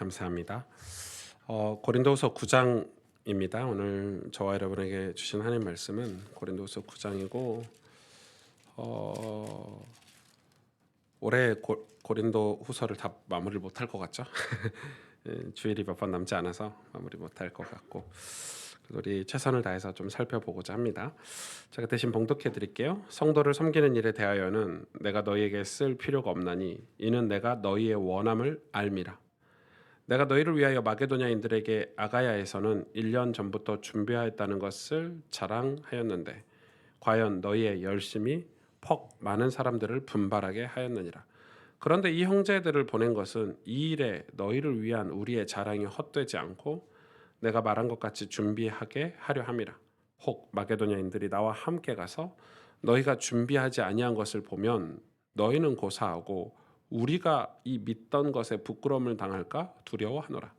감사합니다. 고린도후서 9장입니다. 오늘 저와 여러분에게 주신 하나님 말씀은 고린도후서 9장이고 올해 고린도후서를 다 마무리를 못할 것 같죠? 주일이 몇 번 남지 않아서 마무리 못할 것 같고 우리 최선을 다해서 좀 살펴보고자 합니다. 제가 대신 봉독해 드릴게요. 성도를 섬기는 일에 대하여는 내가 너희에게 쓸 필요가 없나니 이는 내가 너희의 원함을 알미라. 내가 너희를 위하여 마게도냐인들에게 아가야에서는 1년 전부터 준비하였다는 것을 자랑하였는데 과연 너희의 열심이 퍽 많은 사람들을 분발하게 하였느니라. 그런데 이 형제들을 보낸 것은 이 일에 너희를 위한 우리의 자랑이 헛되지 않고 내가 말한 것 같이 준비하게 하려 함이라. 혹 마게도냐인들이 나와 함께 가서 너희가 준비하지 아니한 것을 보면 너희는 고사하고 우리가 이 믿던 것에 부끄러움을 당할까 두려워하노라.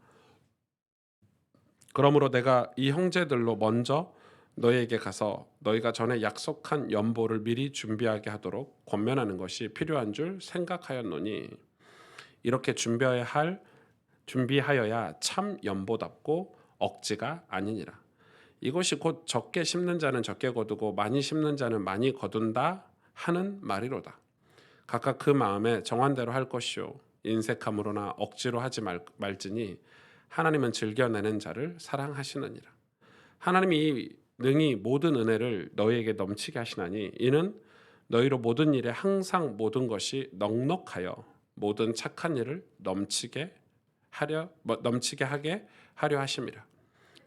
그러므로 내가 이 형제들로 먼저 너희에게 가서 너희가 전에 약속한 연보를 미리 준비하게 하도록 권면하는 것이 필요한 줄 생각하였노니 이렇게 준비하여야 참 연보답고 억지가 아니니라. 이것이 곧 적게 심는 자는 적게 거두고 많이 심는 자는 많이 거둔다 하는 말이로다. 각각 그 마음에 정한 대로 할 것이요 인색함으로나 억지로 하지 말지니 하나님은 즐겨내는 자를 사랑하시느니라. 하나님이 능히 모든 은혜를 너희에게 넘치게 하시나니 이는 너희로 모든 일에 항상 모든 것이 넉넉하여 모든 착한 일을 넘치게 하게 하려 하심이라.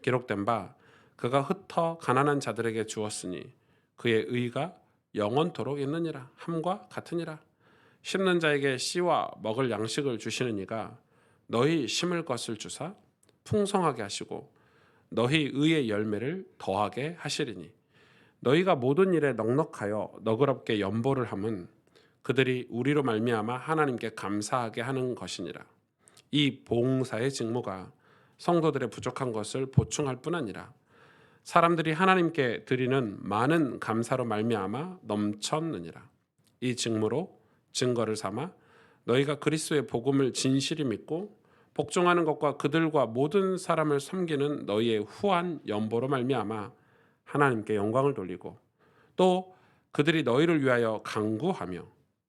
기록된 바 그가 흩어 가난한 자들에게 주었으니 그의 의가 영원토록 있느니라 함과 같으니라. 심는 자에게 씨와 먹을 양식을 주시는 이가 너희 심을 것을 주사 풍성하게 하시고 너희 의의 열매를 더하게 하시리니 너희가 모든 일에 넉넉하여 너그럽게 연보를 함은 그들이 우리로 말미암아 하나님께 감사하게 하는 것이니라. 이 봉사의 직무가 성도들의 부족한 것을 보충할 뿐 아니라 사람들이 하나님께 드리는 많은 감사로 말미암아 넘쳤느니라. 이 직무로 증거를 삼아 너희가 그리스도의 복음을 진실히 믿고 복종하는 것과 그들과 모든 사람을 섬기는 너희의 후한 연보로 말미암아 하나님께 영광을 돌리고 또 그들이 너희를 위하여 간구하며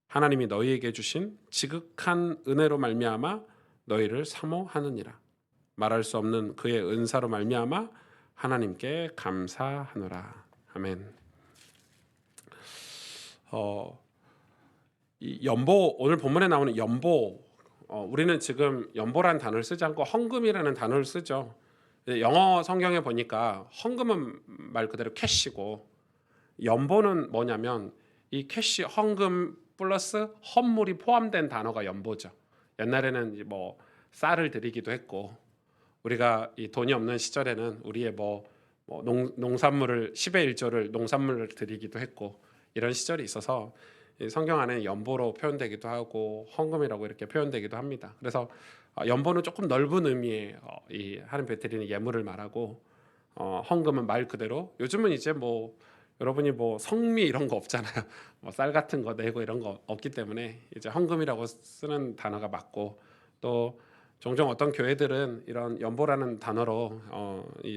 하나님이 너희에게 주신 지극한 은혜로 말미암아 너희를 사모하느니라. 말할 수 없는 그의 은사로 말미암아 하나님께 감사하노라. 아멘. 이 연보, 오늘 본문에 나오는 연보, 우리는 지금 연보라는 단어를 쓰지 않고 헌금이라는 단어를 쓰죠. 영어 성경에 보니까 헌금은 말 그대로 캐시고 연보는 뭐냐면 이 캐시 헌금 플러스 헌물이 포함된 단어가 연보죠. 옛날에는 뭐 쌀을 드리기도 했고 우리가 이 돈이 없는 시절에는 우리의 농산물을 10의 1조를 농산물을 드리기도 했고 이런 시절이 있어서 성경 안에 연보로 표현되기도 하고 헌금이라고 이렇게 표현되기도 합니다. 그래서 연보는 조금 넓은 의미의 이 하나님 베드리는 예물을 말하고 헌금은 말 그대로 요즘은 이제 여러분이 성미 이런 거 없잖아요. 쌀 같은 거 내고 이런 거 없기 때문에 이제 헌금이라고 쓰는 단어가 맞고 또 종종 어떤 교회들은 이런 연보라는 단어로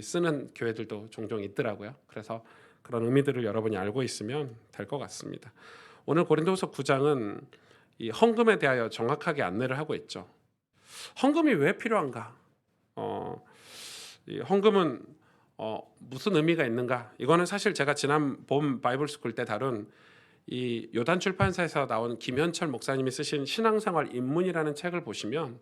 쓰는 교회들도 종종 있더라고요. 그래서 그런 의미들을 여러분이 알고 있으면 될 것 같습니다. 오늘 고린도후서 9장은 이 헌금에 대하여 정확하게 안내를 하고 있죠. 헌금이 왜 필요한가? 이 헌금은 무슨 의미가 있는가? 이거는 사실 제가 지난 봄 바이블 스쿨 때 다룬 이 요단 출판사에서 나온 김현철 목사님이 쓰신 신앙생활 입문이라는 책을 보시면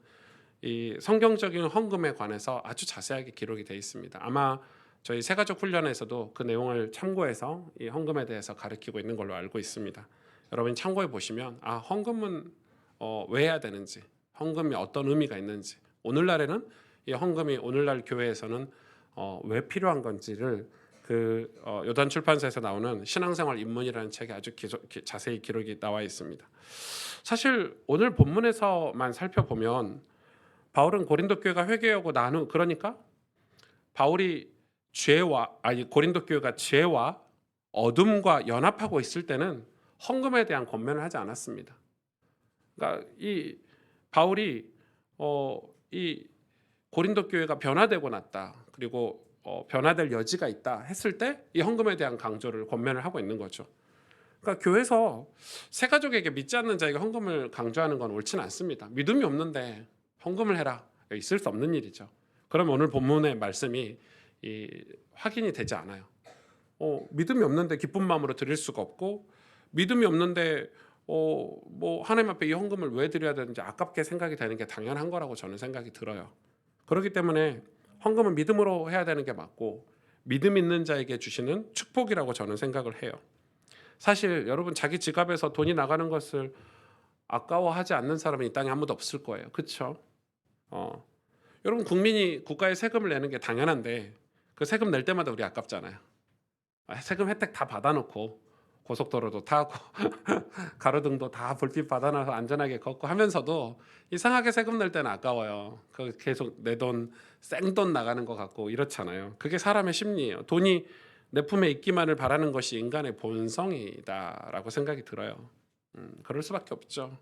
이 성경적인 헌금에 관해서 아주 자세하게 기록이 되어 있습니다. 아마 저희 새가족 훈련에서도 그 내용을 참고해서 이 헌금에 대해서 가르치고 있는 걸로 알고 있습니다. 여러분이 참고해 보시면 헌금은 왜 해야 되는지, 헌금이 어떤 의미가 있는지, 오늘날에는 이 헌금이 오늘날 교회에서는 왜 필요한 건지를 그 요단 출판사에서 나오는 신앙생활 입문이라는 책에 아주 자세히 기록이 나와 있습니다. 사실 오늘 본문에서만 살펴보면 바울은 고린도 교회가 회개하고 그러니까 바울이 고린도 교회가 죄와 어둠과 연합하고 있을 때는 헌금에 대한 권면을 하지 않았습니다. 그러니까 이 바울이 이 고린도 교회가 변화되고 났다. 그리고 변화될 여지가 있다 했을 때 이 헌금에 대한 강조를 권면을 하고 있는 거죠. 그러니까 교회에서 새 가족에게 믿지 않는 자에게 헌금을 강조하는 건 옳지는 않습니다. 믿음이 없는데 헌금을 해라. 있을 수 없는 일이죠. 그럼 오늘 본문의 말씀이 확인이 되지 않아요. 믿음이 없는데 기쁜 마음으로 드릴 수가 없고, 믿음이 없는데 뭐 하나님 앞에 이 헌금을 왜 드려야 되는지 아깝게 생각이 되는 게 당연한 거라고 저는 생각이 들어요. 그렇기 때문에 헌금은 믿음으로 해야 되는 게 맞고, 믿음 있는 자에게 주시는 축복이라고 저는 생각을 해요. 사실 여러분, 자기 지갑에서 돈이 나가는 것을 아까워하지 않는 사람은 이 땅에 아무도 없을 거예요. 그렇죠? 여러분, 국민이 국가에 세금을 내는 게 당연한데 그 세금 낼 때마다 우리 아깝잖아요. 세금 혜택 다 받아놓고 고속도로도 타고 가로등도 다 불빛 받아놔서 안전하게 걷고 하면서도 이상하게 세금 낼 때는 아까워요. 그 계속 내 돈, 생돈 나가는 것 같고 이렇잖아요. 그게 사람의 심리예요. 돈이 내 품에 있기만을 바라는 것이 인간의 본성이다라고 생각이 들어요. 그럴 수밖에 없죠.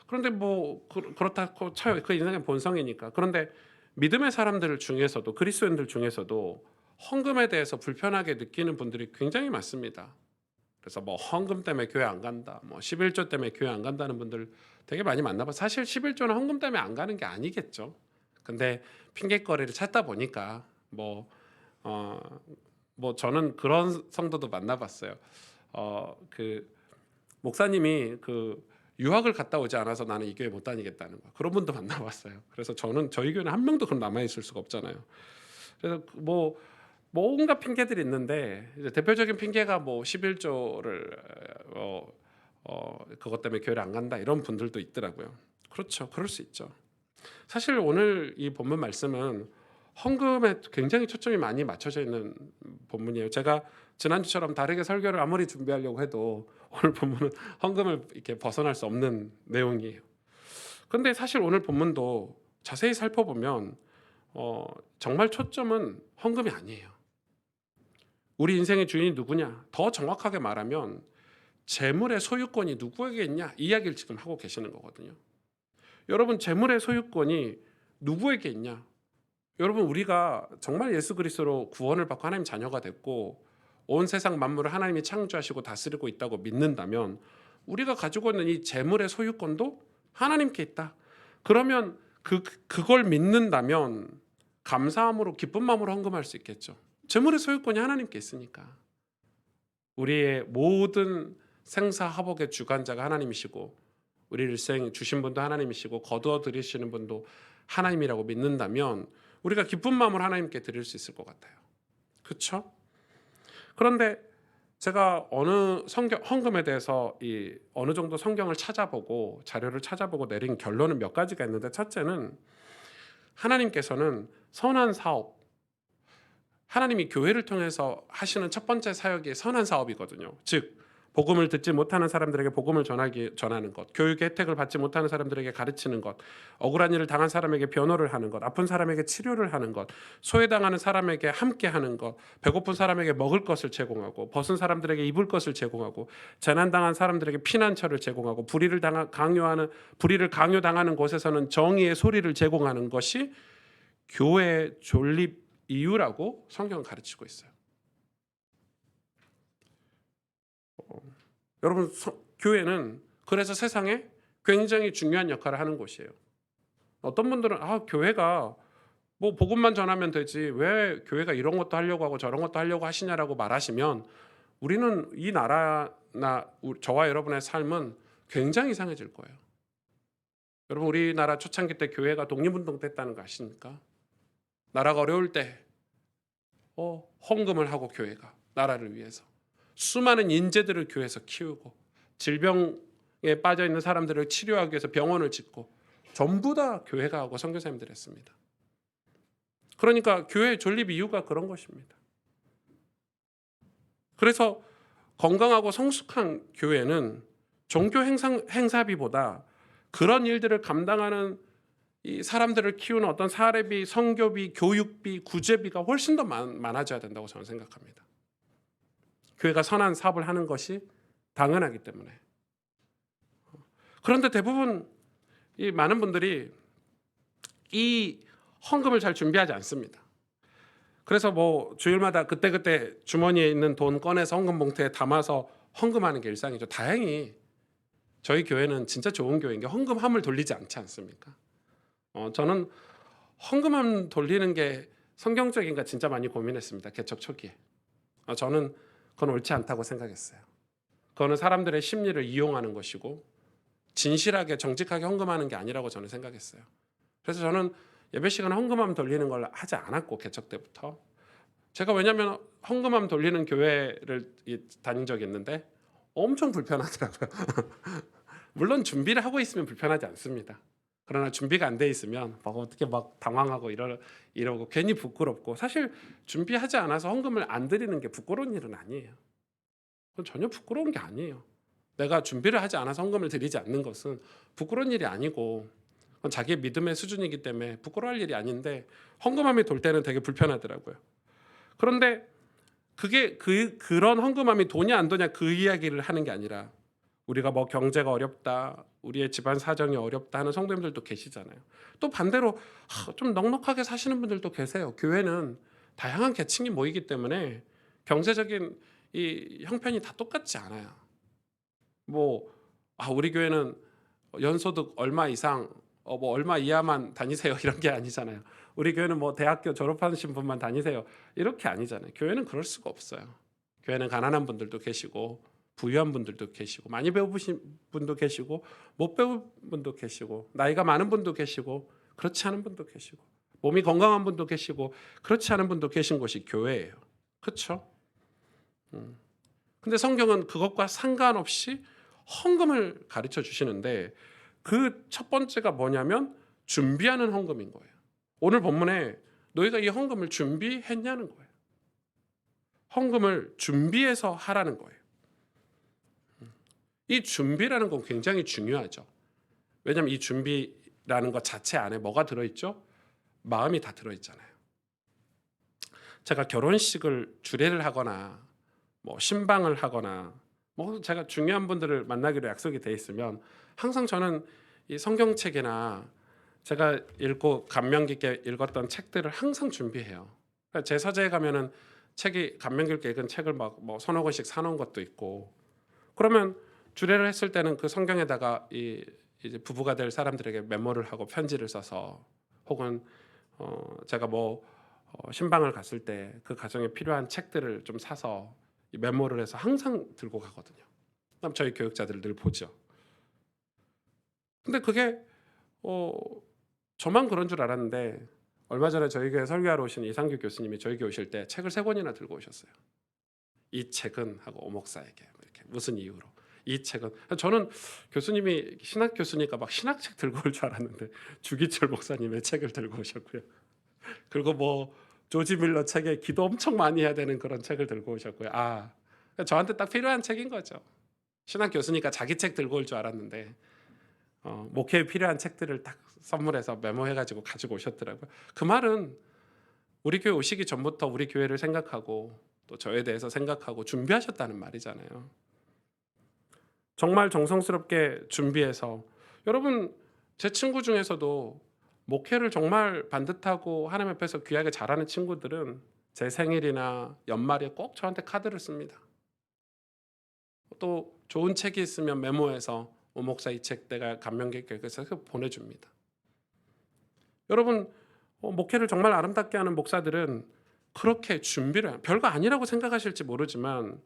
그런데 뭐 그렇다고 쳐요. 그 인간의 본성이니까. 그런데 믿음의 사람들 중에서도, 그리스도인들 중에서도 헌금에 대해서 불편하게 느끼는 분들이 굉장히 많습니다. 그래서 뭐 헌금 때문에 교회 안 간다, 뭐 11조 때문에 교회 안 간다는 분들 되게 많이 만나봐. 사실 11조는 헌금 때문에 안 가는 게 아니겠죠. 근데 핑계거리를 찾다 보니까 뭐 저는 그런 성도도 만나봤어요. 그 목사님이 유학을 갔다 오지 않아서 나는 이 교회 못 다니겠다는 거, 그런 분도 만나봤어요. 그래서 저희 교회는 한 명도 그럼 남아 있을 수가 없잖아요. 그래서 뭐 온갖 핑계들이 있는데, 이제 대표적인 핑계가 뭐 11조를 그것 때문에 교회를 안 간다 이런 분들도 있더라고요. 그렇죠, 그럴 수 있죠. 사실 오늘 이 본문 말씀은 헌금에 굉장히 초점이 많이 맞춰져 있는 본문이에요. 제가 지난주처럼 다르게 설교를 아무리 준비하려고 해도 오늘 본문은 헌금을 이렇게 벗어날 수 없는 내용이에요. 그런데 사실 오늘 본문도 자세히 살펴보면 정말 초점은 헌금이 아니에요. 우리 인생의 주인이 누구냐? 더 정확하게 말하면 재물의 소유권이 누구에게 있냐? 이 이야기를 지금 하고 계시는 거거든요. 여러분, 재물의 소유권이 누구에게 있냐? 여러분, 우리가 정말 예수 그리스도로 구원을 받고 하나님 자녀가 됐고 온 세상 만물을 하나님이 창조하시고 다스리고 있다고 믿는다면, 우리가 가지고 있는 이 재물의 소유권도 하나님께 있다. 그러면 그걸 믿는다면 감사함으로, 기쁜 마음으로 헌금할 수 있겠죠. 재물의 소유권이 하나님께 있으니까. 우리의 모든 생사화복의 주관자가 하나님이시고, 우리 일생 주신 분도 하나님이시고 거두어 들이시는 분도 하나님이라고 믿는다면 우리가 기쁜 마음으로 하나님께 드릴 수 있을 것 같아요. 그렇죠? 그런데 제가 헌금에 대해서 어느 정도 성경을 찾아보고 자료를 찾아보고 내린 결론은 몇 가지가 있는데, 첫째는 하나님께서는 선한 사업, 하나님이 교회를 통해서 하시는 첫 번째 사역이 선한 사업이거든요. 즉 복음을 듣지 못하는 사람들에게 복음을 전하는 것, 교육의 혜택을 받지 못하는 사람들에게 가르치는 것, 억울한 일을 당한 사람에게 변호를 하는 것, 아픈 사람에게 치료를 하는 것, 소외당하는 사람에게 함께하는 것, 배고픈 사람에게 먹을 것을 제공하고, 벗은 사람들에게 입을 것을 제공하고, 재난당한 사람들에게 피난처를 제공하고, 불의를 강요당하는 곳에서는 정의의 소리를 제공하는 것이 교회의 존립 이유라고 성경은 가르치고 있어요. 여러분, 교회는 그래서 세상에 굉장히 중요한 역할을 하는 곳이에요. 어떤 분들은 교회가 뭐 복음만 전하면 되지 왜 교회가 이런 것도 하려고 하고 저런 것도 하려고 하시냐라고 말하시면, 우리는 이 나라나 저와 여러분의 삶은 굉장히 이상해질 거예요. 여러분, 우리나라 초창기 때 교회가 독립운동 때 했다는 거 아십니까? 나라가 어려울 때 헌금을 하고, 교회가 나라를 위해서 수많은 인재들을 교회에서 키우고, 질병에 빠져 있는 사람들을 치료하기 위해서 병원을 짓고, 전부 다 교회가 하고 선교사님들이 했습니다. 그러니까 교회의 존립 이유가 그런 것입니다. 그래서 건강하고 성숙한 교회는 종교 행사비보다 그런 일들을 감당하는 이 사람들을 키우는 어떤 사례비, 선교비, 교육비, 구제비가 훨씬 더 많아져야 된다고 저는 생각합니다. 교회가 선한 사업을 하는 것이 당연하기 때문에. 그런데 대부분 이 많은 분들이 이 헌금을 잘 준비하지 않습니다. 그래서 뭐 주일마다 그때그때 주머니에 있는 돈 꺼내서 헌금 봉투에 담아서 헌금하는 게 일상이죠. 다행히 저희 교회는 진짜 좋은 교회인 게 헌금함을 돌리지 않지 않습니까? 저는 헌금함 돌리는 게 성경적인가 진짜 많이 고민했습니다. 개척 초기에. 저는 그건 옳지 않다고 생각했어요. 그거는 사람들의 심리를 이용하는 것이고 진실하게 정직하게 헌금하는 게 아니라고 저는 생각했어요. 그래서 저는 예배 시간에 헌금함 돌리는 걸 하지 않았고 개척 때부터. 제가 왜냐하면 헌금함 돌리는 교회를 다닌 적이 있는데 엄청 불편하더라고요. 물론 준비를 하고 있으면 불편하지 않습니다. 그러나 준비가 안 돼 있으면 막 어떻게 막 당황하고 이러고 괜히 부끄럽고, 사실 준비하지 않아서 헌금을 안 드리는 게 부끄러운 일은 아니에요. 그건 전혀 부끄러운 게 아니에요. 내가 준비를 하지 않아서 헌금을 드리지 않는 것은 부끄러운 일이 아니고 그건 자기의 믿음의 수준이기 때문에 부끄러워할 일이 아닌데 헌금함이 돌 때는 되게 불편하더라고요. 그런데 그게 그런 헌금함이 도냐 안 도냐 그 이야기를 하는 게 아니라 우리가 뭐 경제가 어렵다, 우리의 집안 사정이 어렵다 하는 성도님들도 계시잖아요. 또 반대로 좀 넉넉하게 사시는 분들도 계세요. 교회는 다양한 계층이 모이기 때문에 경제적인 이 형편이 다 똑같지 않아요. 뭐 우리 교회는 연소득 얼마 이상, 뭐 얼마 이하만 다니세요 이런 게 아니잖아요. 우리 교회는 뭐 대학교 졸업하신 분만 다니세요 이렇게 아니잖아요. 교회는 그럴 수가 없어요. 교회는 가난한 분들도 계시고 부유한 분들도 계시고 많이 배우신 분도 계시고 못 배운 분도 계시고 나이가 많은 분도 계시고 그렇지 않은 분도 계시고 몸이 건강한 분도 계시고 그렇지 않은 분도 계신 곳이 교회예요. 그렇죠? 근데 성경은 그것과 상관없이 헌금을 가르쳐 주시는데 그 첫 번째가 뭐냐면 준비하는 헌금인 거예요. 오늘 본문에 너희가 이 헌금을 준비했냐는 거예요. 헌금을 준비해서 하라는 거예요. 이 준비라는 건 굉장히 중요하죠. 왜냐하면 이 준비라는 것 자체 안에 뭐가 들어있죠? 마음이 다 들어있잖아요. 제가 결혼식을 주례를 하거나 뭐 신방을 하거나 뭐 제가 중요한 분들을 만나기로 약속이 돼 있으면 항상 저는 이 성경책이나 제가 읽고 감명 깊게 읽었던 책들을 항상 준비해요. 그러니까 제 서재에 가면은 책이 감명 깊게 읽은 책을 막 뭐 서너 권씩 사놓은 것도 있고, 그러면 주례를 했을 때는 그 성경에다가 이제 부부가 될 사람들에게 메모를 하고 편지를 써서, 혹은 제가 뭐 신방을 갔을 때 그 가정에 필요한 책들을 좀 사서 메모를 해서 항상 들고 가거든요. 그럼 저희 교육자들 늘 보죠. 근데 그게 저만 그런 줄 알았는데 얼마 전에 저희 교회 설교하러 오신 이상규 교수님이 저희 교회 오실 때 책을 3권이나 들고 오셨어요. 이 책은 하고 오목사에게 이렇게 무슨 이유로 이 책은, 저는 교수님이 신학 교수니까 막 신학책 들고 올 줄 알았는데 주기철 목사님의 책을 들고 오셨고요. 그리고 뭐 조지 밀러 책에 기도 엄청 많이 해야 되는 그런 책을 들고 오셨고요. 저한테 딱 필요한 책인 거죠. 신학 교수니까 자기 책 들고 올 줄 알았는데 목회에 필요한 책들을 딱 선물해서 메모해가지고 가지고 오셨더라고요. 그 말은 우리 교회 오시기 전부터 우리 교회를 생각하고 또 저에 대해서 생각하고 준비하셨다는 말이잖아요. 정말 정성스럽게 준비해서, 여러분 제 친구 중에서도 목회를 정말 반듯하고 하나님 앞에서 귀하게 잘하는 친구들은 제 생일이나 연말에 꼭 저한테 카드를 씁니다. 또 좋은 책이 있으면 메모해서 목사 이 책 내가 감명 깊게 읽어서 보내줍니다. 여러분 목회를 정말 아름답게 하는 목사들은 그렇게 준비를 해요. 별거 아니라고 생각하실지 모르지만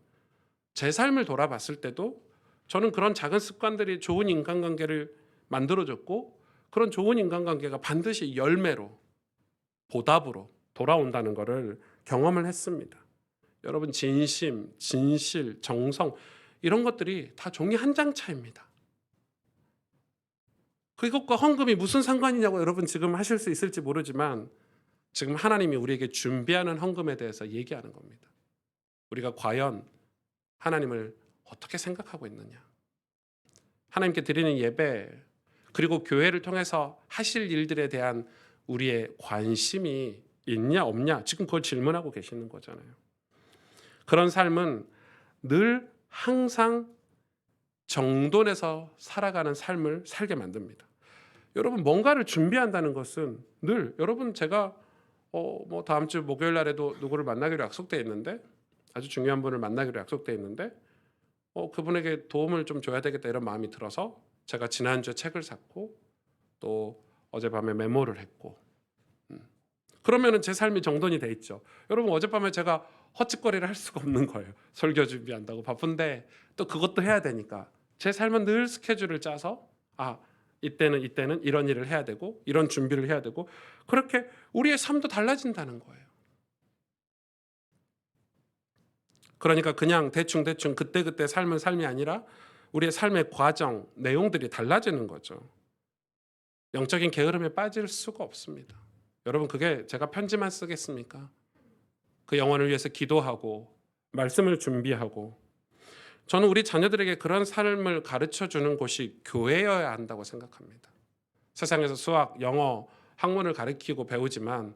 제 삶을 돌아봤을 때도 저는 그런 작은 습관들이 좋은 인간관계를 만들어줬고, 그런 좋은 인간관계가 반드시 열매로 보답으로 돌아온다는 것을 경험을 했습니다. 여러분 진심, 진실, 정성 이런 것들이 다 종이 한 장 차이입니다. 그것과 헌금이 무슨 상관이냐고 여러분 지금 하실 수 있을지 모르지만 지금 하나님이 우리에게 준비하는 헌금에 대해서 얘기하는 겁니다. 우리가 과연 하나님을 어떻게 생각하고 있느냐, 하나님께 드리는 예배 그리고 교회를 통해서 하실 일들에 대한 우리의 관심이 있냐 없냐, 지금 그걸 질문하고 계시는 거잖아요. 그런 삶은 늘 항상 정돈해서 살아가는 삶을 살게 만듭니다. 여러분 뭔가를 준비한다는 것은 늘 여러분 제가 뭐 다음 주 목요일 날에도 누구를 만나기로 약속돼 있는데 아주 중요한 분을 만나기로 약속돼 있는데 그분에게 도움을 좀 줘야 되겠다 이런 마음이 들어서 제가 지난주에 책을 샀고 또 어젯밤에 메모를 했고 그러면은 제 삶이 정돈이 돼 있죠. 여러분 어젯밤에 제가 헛짓거리를 할 수가 없는 거예요. 설교 준비한다고 바쁜데 또 그것도 해야 되니까 제 삶은 늘 스케줄을 짜서 이때는 이런 일을 해야 되고 이런 준비를 해야 되고 그렇게 우리의 삶도 달라진다는 거예요. 그러니까 그냥 대충 그때그때 삶은 삶이 아니라 우리의 삶의 과정, 내용들이 달라지는 거죠. 영적인 게으름에 빠질 수가 없습니다. 여러분 그게 제가 편지만 쓰겠습니까? 그 영혼을 위해서 기도하고 말씀을 준비하고 저는 우리 자녀들에게 그런 삶을 가르쳐 주는 곳이 교회여야 한다고 생각합니다. 세상에서 수학, 영어, 학문을 가르치고 배우지만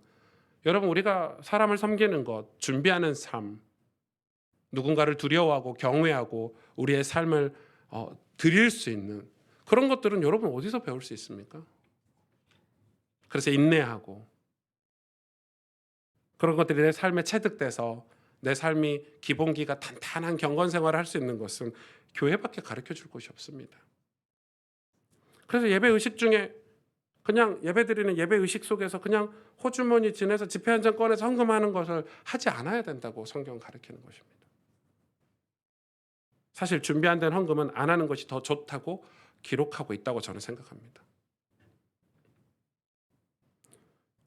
여러분 우리가 사람을 섬기는 것, 준비하는 삶, 누군가를 두려워하고 경외하고 우리의 삶을 드릴 수 있는 그런 것들은 여러분 어디서 배울 수 있습니까? 그래서 인내하고 그런 것들이 내 삶에 체득돼서 내 삶이 기본기가 탄탄한 경건 생활을 할 수 있는 것은 교회밖에 가르쳐 줄 곳이 없습니다. 그래서 예배 의식 중에 그냥 예배드리는 예배 의식 속에서 그냥 호주머니 지내서 지폐 한 장 꺼내서 헌금하는 것을 하지 않아야 된다고 성경은 가르치는 것입니다. 사실 준비 안 된 헌금은 안 하는 것이 더 좋다고 기록하고 있다고 저는 생각합니다.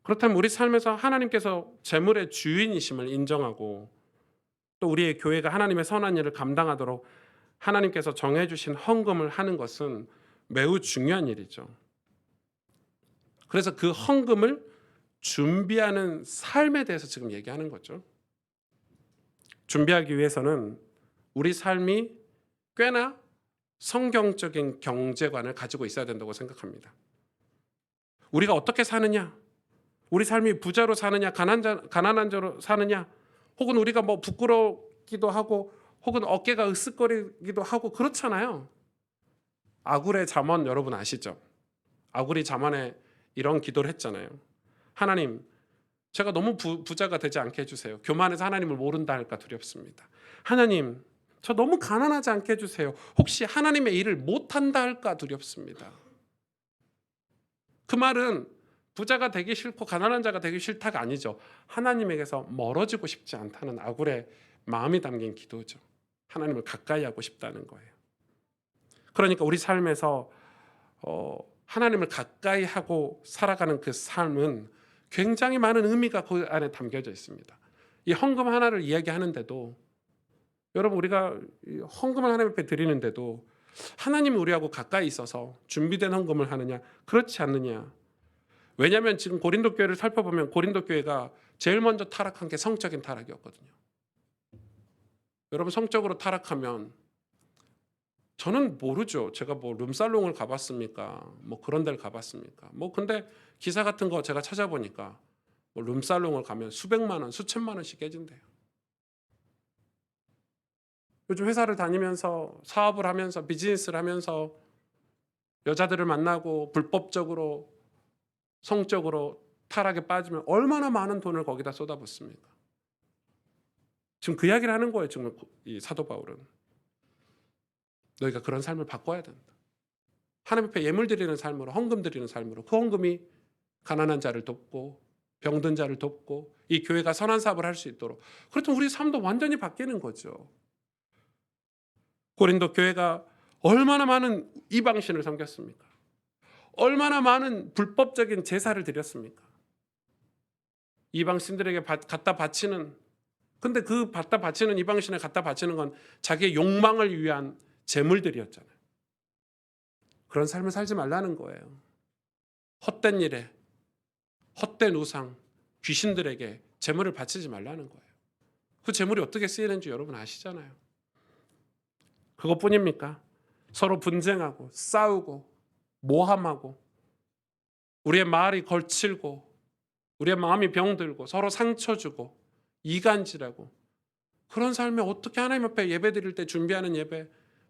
그렇다면 우리 삶에서 하나님께서 재물의 주인이심을 인정하고 또 우리의 교회가 하나님의 선한 일을 감당하도록 하나님께서 정해주신 헌금을 하는 것은 매우 중요한 일이죠. 그래서 그 헌금을 준비하는 삶에 대해서 지금 얘기하는 거죠. 준비하기 위해서는 우리 삶이 꽤나 성경적인 경제관을 가지고 있어야 된다고 생각합니다. 우리가 어떻게 사느냐? 우리 삶이 부자로 사느냐, 가난한 자로 사느냐, 혹은 우리가 뭐 부끄럽기도 하고, 혹은 어깨가 으쓱거리기도 하고 그렇잖아요. 아굴의 잠언 여러분 아시죠? 아굴이 잠언에 이런 기도를 했잖아요. 하나님, 제가 너무 부자가 되지 않게 해주세요. 교만해서 하나님을 모른다 할까 두렵습니다. 하나님, 저 너무 가난하지 않게 해주세요. 혹시 하나님의 일을 못한다 할까 두렵습니다. 그 말은 부자가 되기 싫고 가난한 자가 되기 싫다가 아니죠. 하나님에게서 멀어지고 싶지 않다는 아굴의 마음이 담긴 기도죠. 하나님을 가까이 하고 싶다는 거예요. 그러니까 우리 삶에서 하나님을 가까이 하고 살아가는 그 삶은 굉장히 많은 의미가 그 안에 담겨져 있습니다. 이 헌금 하나를 이야기하는데도 여러분 우리가 헌금을 하나님 앞에 드리는데도 하나님이 우리하고 가까이 있어서 준비된 헌금을 하느냐 그렇지 않느냐. 왜냐하면 지금 고린도 교회를 살펴보면 고린도 교회가 제일 먼저 타락한 게 성적인 타락이었거든요. 여러분 성적으로 타락하면 저는 모르죠. 제가 뭐 룸살롱을 가봤습니까? 뭐 그런 데를 가봤습니까? 뭐 근데 기사 같은 거 제가 찾아보니까 뭐 룸살롱을 가면 수백만 원, 수천만 원씩 깨진대요. 요즘 회사를 다니면서 사업을 하면서 비즈니스를 하면서 여자들을 만나고 불법적으로 성적으로 타락에 빠지면 얼마나 많은 돈을 거기다 쏟아붓습니까? 지금 그 이야기를 하는 거예요. 지금 이 사도 바울은. 너희가 그런 삶을 바꿔야 된다. 하나님 앞에 예물 드리는 삶으로 헌금 드리는 삶으로 그 헌금이 가난한 자를 돕고 병든 자를 돕고 이 교회가 선한 사업을 할 수 있도록 그렇다면 우리 삶도 완전히 바뀌는 거죠. 고린도 교회가 얼마나 많은 이방신을 섬겼습니까? 얼마나 많은 불법적인 제사를 드렸습니까? 이방신들에게 갖다 바치는 근데 그 갖다 바치는 이방신에 갖다 바치는 건 자기의 욕망을 위한 재물들이었잖아요. 그런 삶을 살지 말라는 거예요. 헛된 일에 헛된 우상 귀신들에게 재물을 바치지 말라는 거예요. 그 재물이 어떻게 쓰이는지 여러분 아시잖아요. 그것뿐입니까? 서로 분쟁하고 싸우고 모함하고 우리의 말이 걸칠고 우리의 마음이 병들고 서로 상처 주고 이간질하고 그런 삶에 어떻게 하나님 앞에 예배 드릴 때 준비하는 예배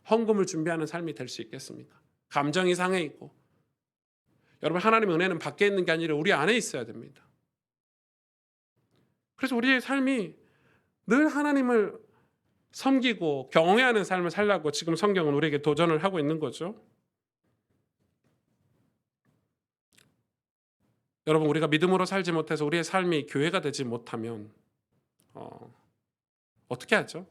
헌금을 준비하는 삶이 될 수 있겠습니까? 감정이 상해 있고 여러분, 하나님의 은혜는 밖에 있는 게 아니라 우리 안에 있어야 됩니다. 그래서 우리의 삶이 늘 하나님을 섬기고 경외하는 삶을 살라고 지금 성경은 우리에게 도전을 하고 있는 거죠. 여러분, 우리가 믿음으로 살지 못해서 우리의 삶이 교회가 되지 못하면 어떻게 하죠?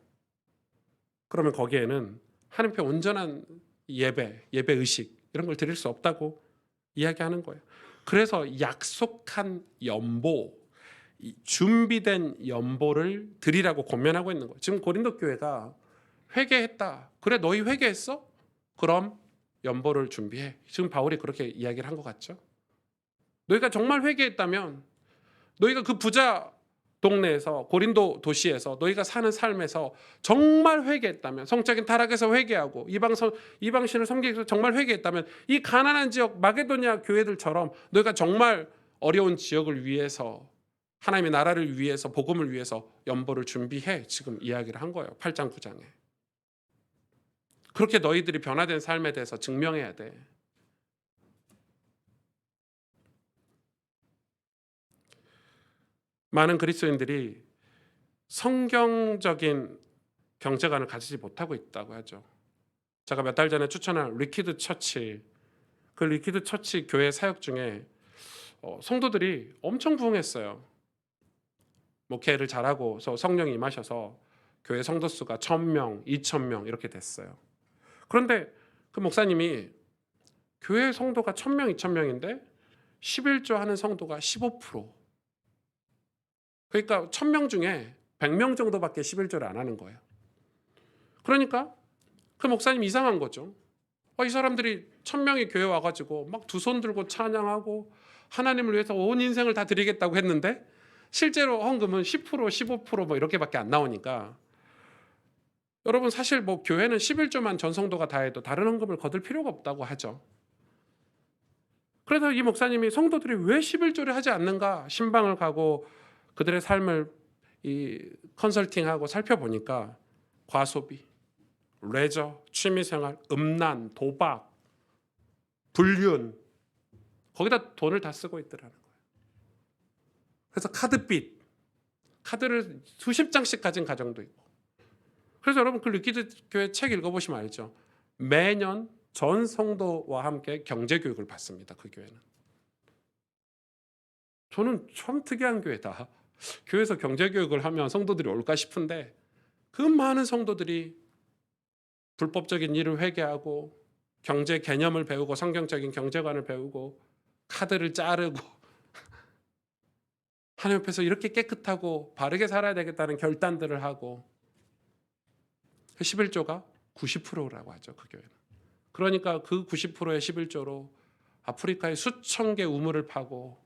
그러면 거기에는 하나님께 온전한 예배 의식 이런 걸 드릴 수 없다고 이야기하는 거예요. 그래서 약속한 연보, 준비된 연보를 드리라고 권면하고 있는 거예요. 지금 고린도 교회가 회개했다. 그래, 너희 회개했어? 그럼 연보를 준비해. 지금 바울이 그렇게 이야기를 한 것 같죠? 너희가 정말 회개했다면, 너희가 그 부자 동네에서, 고린도 도시에서 너희가 사는 삶에서 정말 회개했다면, 성적인 타락에서 회개하고 이방신을 섬기기 위해서 정말 회개했다면, 이 가난한 지역 마게도니아 교회들처럼 너희가 정말 어려운 지역을 위해서, 하나님의 나라를 위해서, 복음을 위해서 연보를 준비해. 지금 이야기를 한 거예요. 8장 9장에. 그렇게 너희들이 변화된 삶에 대해서 증명해야 돼. 많은 그리스도인들이 성경적인 경제관을 가지지 못하고 있다고 하죠. 제가 몇 달 전에 추천한 리퀴드 처치, 그 리퀴드 처치 교회 사역 중에 성도들이 엄청 부흥했어요. 목회를 잘하고 성령이 임하셔서 교회 성도 수가 1,000명, 2,000명 이렇게 됐어요. 그런데 그 목사님이 교회 성도가 1,000명, 2,000명인데 11조 하는 성도가 15%. 그러니까 1,000명 중에 100명 정도밖에 11조를 안 하는 거예요. 그러니까 그 목사님 이상한 거죠. 이 사람들이 1,000명이 교회 와가지고 막 두 손 들고 찬양하고 하나님을 위해서 온 인생을 다 드리겠다고 했는데 실제로 헌금은 10%, 15% 뭐 이렇게밖에 안 나오니까, 여러분 사실 뭐 교회는 11조만 전 성도가 다 해도 다른 헌금을 거둘 필요가 없다고 하죠. 그래서 이 목사님이 성도들이 왜 11조를 하지 않는가 신방을 가고 그들의 삶을 컨설팅하고 살펴보니까 과소비, 레저, 취미생활, 음란, 도박, 불륜, 거기다 돈을 다 쓰고 있더라는 거예요. 그래서 카드빚, 카드를 수십 장씩 가진 가정도 있고. 그래서 여러분 그 리퀴드 교회 책 읽어보시면 알죠. 매년 전 성도와 함께 경제교육을 받습니다. 그 교회는. 저는 참 특이한 교회다. 교회에서 경제교육을 하면 성도들이 올까 싶은데 그 많은 성도들이 불법적인 일을 회개하고 경제 개념을 배우고 성경적인 경제관을 배우고 카드를 자르고 하나님 앞에서 이렇게 깨끗하고 바르게 살아야 되겠다는 결단들을 하고, 11조가 90%라고 하죠. 그 교회는. 그러니까 그 90%의 11조로 아프리카의 수천 개 우물을 파고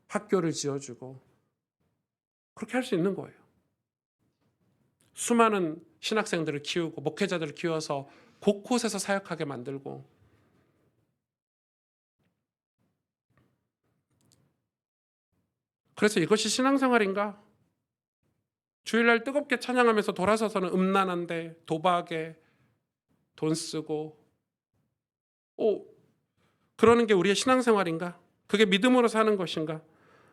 학교를 지어주고 그렇게 할 수 있는 거예요. 수많은 신학생들을 키우고 목회자들을 키워서 곳곳에서 사역하게 만들고. 그래서 이것이 신앙생활인가? 주일날 뜨겁게 찬양하면서 돌아서서는 음란한데 도박에 돈 쓰고 그러는 게 우리의 신앙생활인가? 그게 믿음으로 사는 것인가?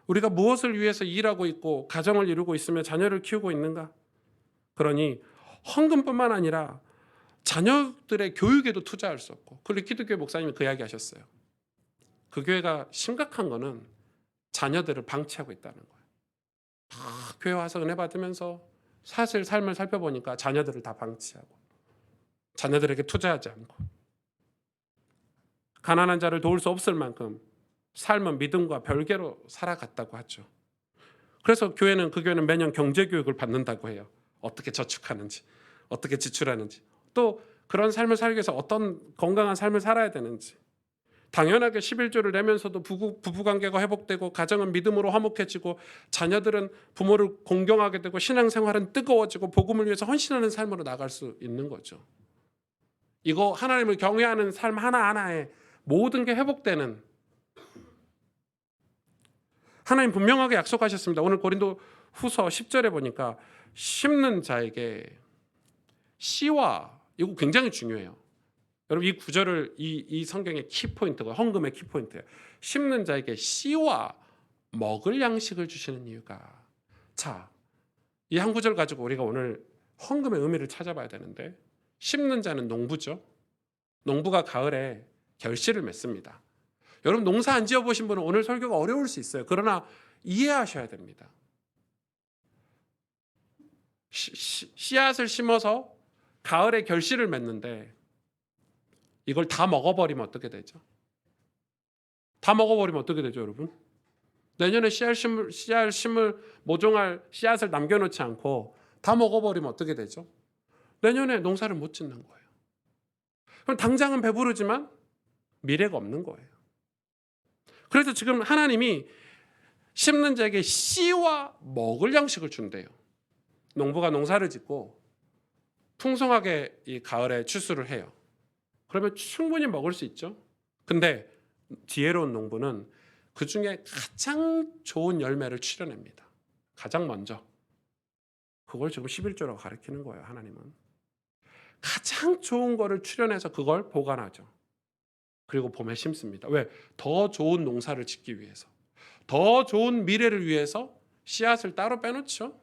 우리가 무엇을 위해서 일하고 있고 가정을 이루고 있으며 자녀를 키우고 있는가? 그러니 헌금뿐만 아니라 자녀들의 교육에도 투자할 수 없고, 그 리퀴드 교회 목사님이 그 이야기 하셨어요. 그 교회가 심각한 거는 자녀들을 방치하고 있다는 거예요. 다 교회 와서 은혜 받으면서 사실 삶을 살펴보니까 자녀들을 다 방치하고 자녀들에게 투자하지 않고 가난한 자를 도울 수 없을 만큼 삶은 믿음과 별개로 살아갔다고 하죠. 그래서 그 교회는 매년 경제교육을 받는다고 해요. 어떻게 저축하는지, 어떻게 지출하는지, 또 그런 삶을 살기 위해서 어떤 건강한 삶을 살아야 되는지. 당연하게 11조를 내면서도 부부관계가 회복되고 가정은 믿음으로 화목해지고 자녀들은 부모를 공경하게 되고 신앙생활은 뜨거워지고 복음을 위해서 헌신하는 삶으로 나갈 수 있는 거죠. 이거 하나님을 경외하는 삶 하나하나에 모든 게 회복되는, 하나님 분명하게 약속하셨습니다. 오늘 고린도 후서 10절에 보니까 심는 자에게 씨와, 이거 굉장히 중요해요. 여러분 이 구절을 이 성경의 키포인트가 헌금의 키포인트예요. 심는 자에게 씨와 먹을 양식을 주시는 이유가. 자, 이 한 구절 가지고 우리가 오늘 헌금의 의미를 찾아봐야 되는데, 심는 자는 농부죠. 농부가 가을에 결실을 맺습니다. 여러분 농사 안 지어보신 분은 오늘 설교가 어려울 수 있어요. 그러나 이해하셔야 됩니다. 씨앗을 심어서 가을에 결실을 맺는데 이걸 다 먹어버리면 어떻게 되죠? 다 먹어버리면 어떻게 되죠, 여러분? 내년에 씨앗을 모종할 씨앗을 남겨놓지 않고 다 먹어버리면 어떻게 되죠? 내년에 농사를 못 짓는 거예요. 그럼 당장은 배부르지만 미래가 없는 거예요. 그래서 지금 하나님이 심는 자에게 씨와 먹을 양식을 준대요. 농부가 농사를 짓고 풍성하게 이 가을에 추수를 해요. 그러면 충분히 먹을 수 있죠. 근데 지혜로운 농부는 그 중에 가장 좋은 열매를 추려냅니다. 가장 먼저. 그걸 지금 11조라고 가리키는 거예요, 하나님은. 가장 좋은 거를 추려내서 그걸 보관하죠. 그리고 봄에 심습니다. 왜? 더 좋은 농사를 짓기 위해서. 더 좋은 미래를 위해서 씨앗을 따로 빼놓죠.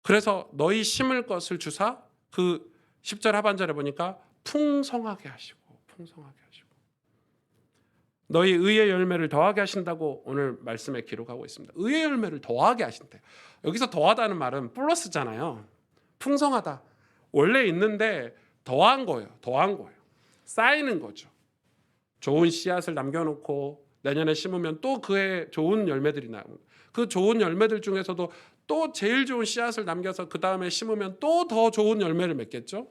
그래서 너희 심을 것을 주사 그 10절 하반절에 보니까 풍성하게 하시고 너희 의의 열매를 더하게 하신다고 오늘 말씀에 기록하고 있습니다. 의의 열매를 더하게 하신대요. 여기서 더하다는 말은 플러스잖아요. 풍성하다. 원래 있는데 더한 거예요. 쌓이는 거죠. 좋은 씨앗을 남겨놓고 내년에 심으면 또 그의 좋은 열매들이 나옵니다. 그 좋은 열매들 중에서도 또 제일 좋은 씨앗을 남겨서 그 다음에 심으면 또 더 좋은 열매를 맺겠죠.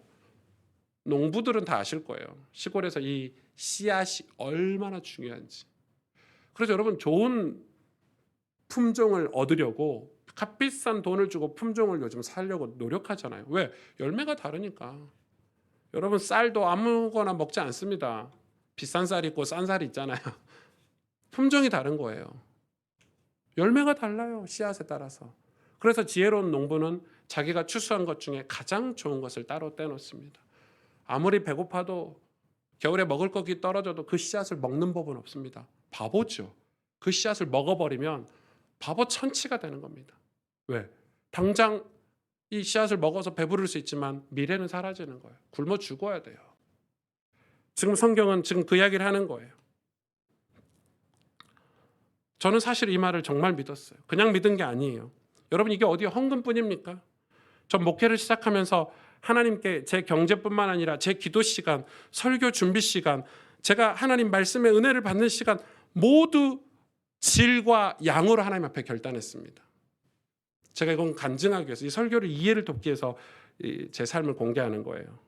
농부들은 다 아실 거예요. 시골에서 이 씨앗이 얼마나 중요한지. 그래서 여러분 좋은 품종을 얻으려고 값비싼 돈을 주고 품종을 요즘 사려고 노력하잖아요. 왜? 열매가 다르니까. 여러분 쌀도 아무거나 먹지 않습니다. 비싼 쌀 있고 싼 쌀 있잖아요. 품종이 다른 거예요. 열매가 달라요. 씨앗에 따라서. 그래서 지혜로운 농부는 자기가 추수한 것 중에 가장 좋은 것을 따로 떼놓습니다. 아무리 배고파도 겨울에 먹을 것이 떨어져도 그 씨앗을 먹는 법은 없습니다. 바보죠. 그 씨앗을 먹어버리면 바보 천치가 되는 겁니다. 왜? 당장 이 씨앗을 먹어서 배부를 수 있지만 미래는 사라지는 거예요. 굶어 죽어야 돼요. 지금 성경은 지금 그 이야기를 하는 거예요. 저는 사실 이 말을 정말 믿었어요. 그냥 믿은 게 아니에요. 여러분 이게 어디 헌금뿐입니까? 전 목회를 시작하면서 하나님께 제 경제뿐만 아니라 제 기도 시간, 설교 준비 시간, 제가 하나님 말씀의 은혜를 받는 시간 모두 질과 양으로 하나님 앞에 결단했습니다. 제가 이건 간증하기 위해서 이 설교를 이해를 돕기 위해서 제 삶을 공개하는 거예요.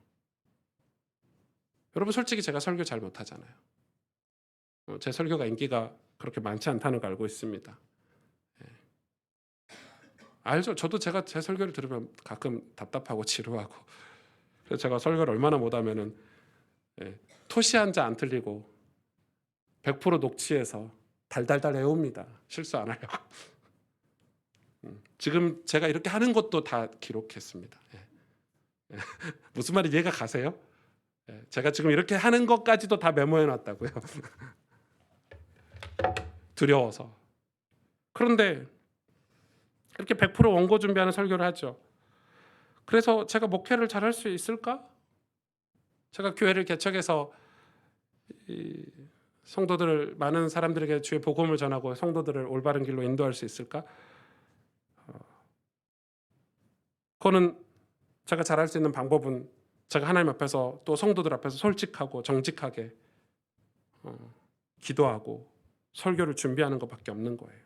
여러분 솔직히 제가 설교 잘 못하잖아요. 제 설교가 인기가 그렇게 많지 않다는 걸 알고 있습니다. 알죠? 저도 제가 제 설교를 들으면 가끔 답답하고 지루하고 그래서 제가 설교를 얼마나 못하면은 토시 한 자 안 틀리고 100% 녹취해서 달달달 외웁니다. 실수 안 하려고. 지금 제가 이렇게 하는 것도 다 기록했습니다. 무슨 말인지 이해가 가세요? 제가 지금 이렇게 하는 것까지도 다 메모해 놨다고요. 두려워서. 그런데 이렇게 100% 원고 준비하는 설교를 하죠. 그래서 제가 목회를 잘할 수 있을까? 제가 교회를 개척해서 성도들을 많은 사람들에게 주의 복음을 전하고 성도들을 올바른 길로 인도할 수 있을까? 그거는 제가 잘할 수 있는 방법은 제가 하나님 앞에서 또 성도들 앞에서 솔직하고 정직하게 기도하고 설교를 준비하는 것밖에 없는 거예요.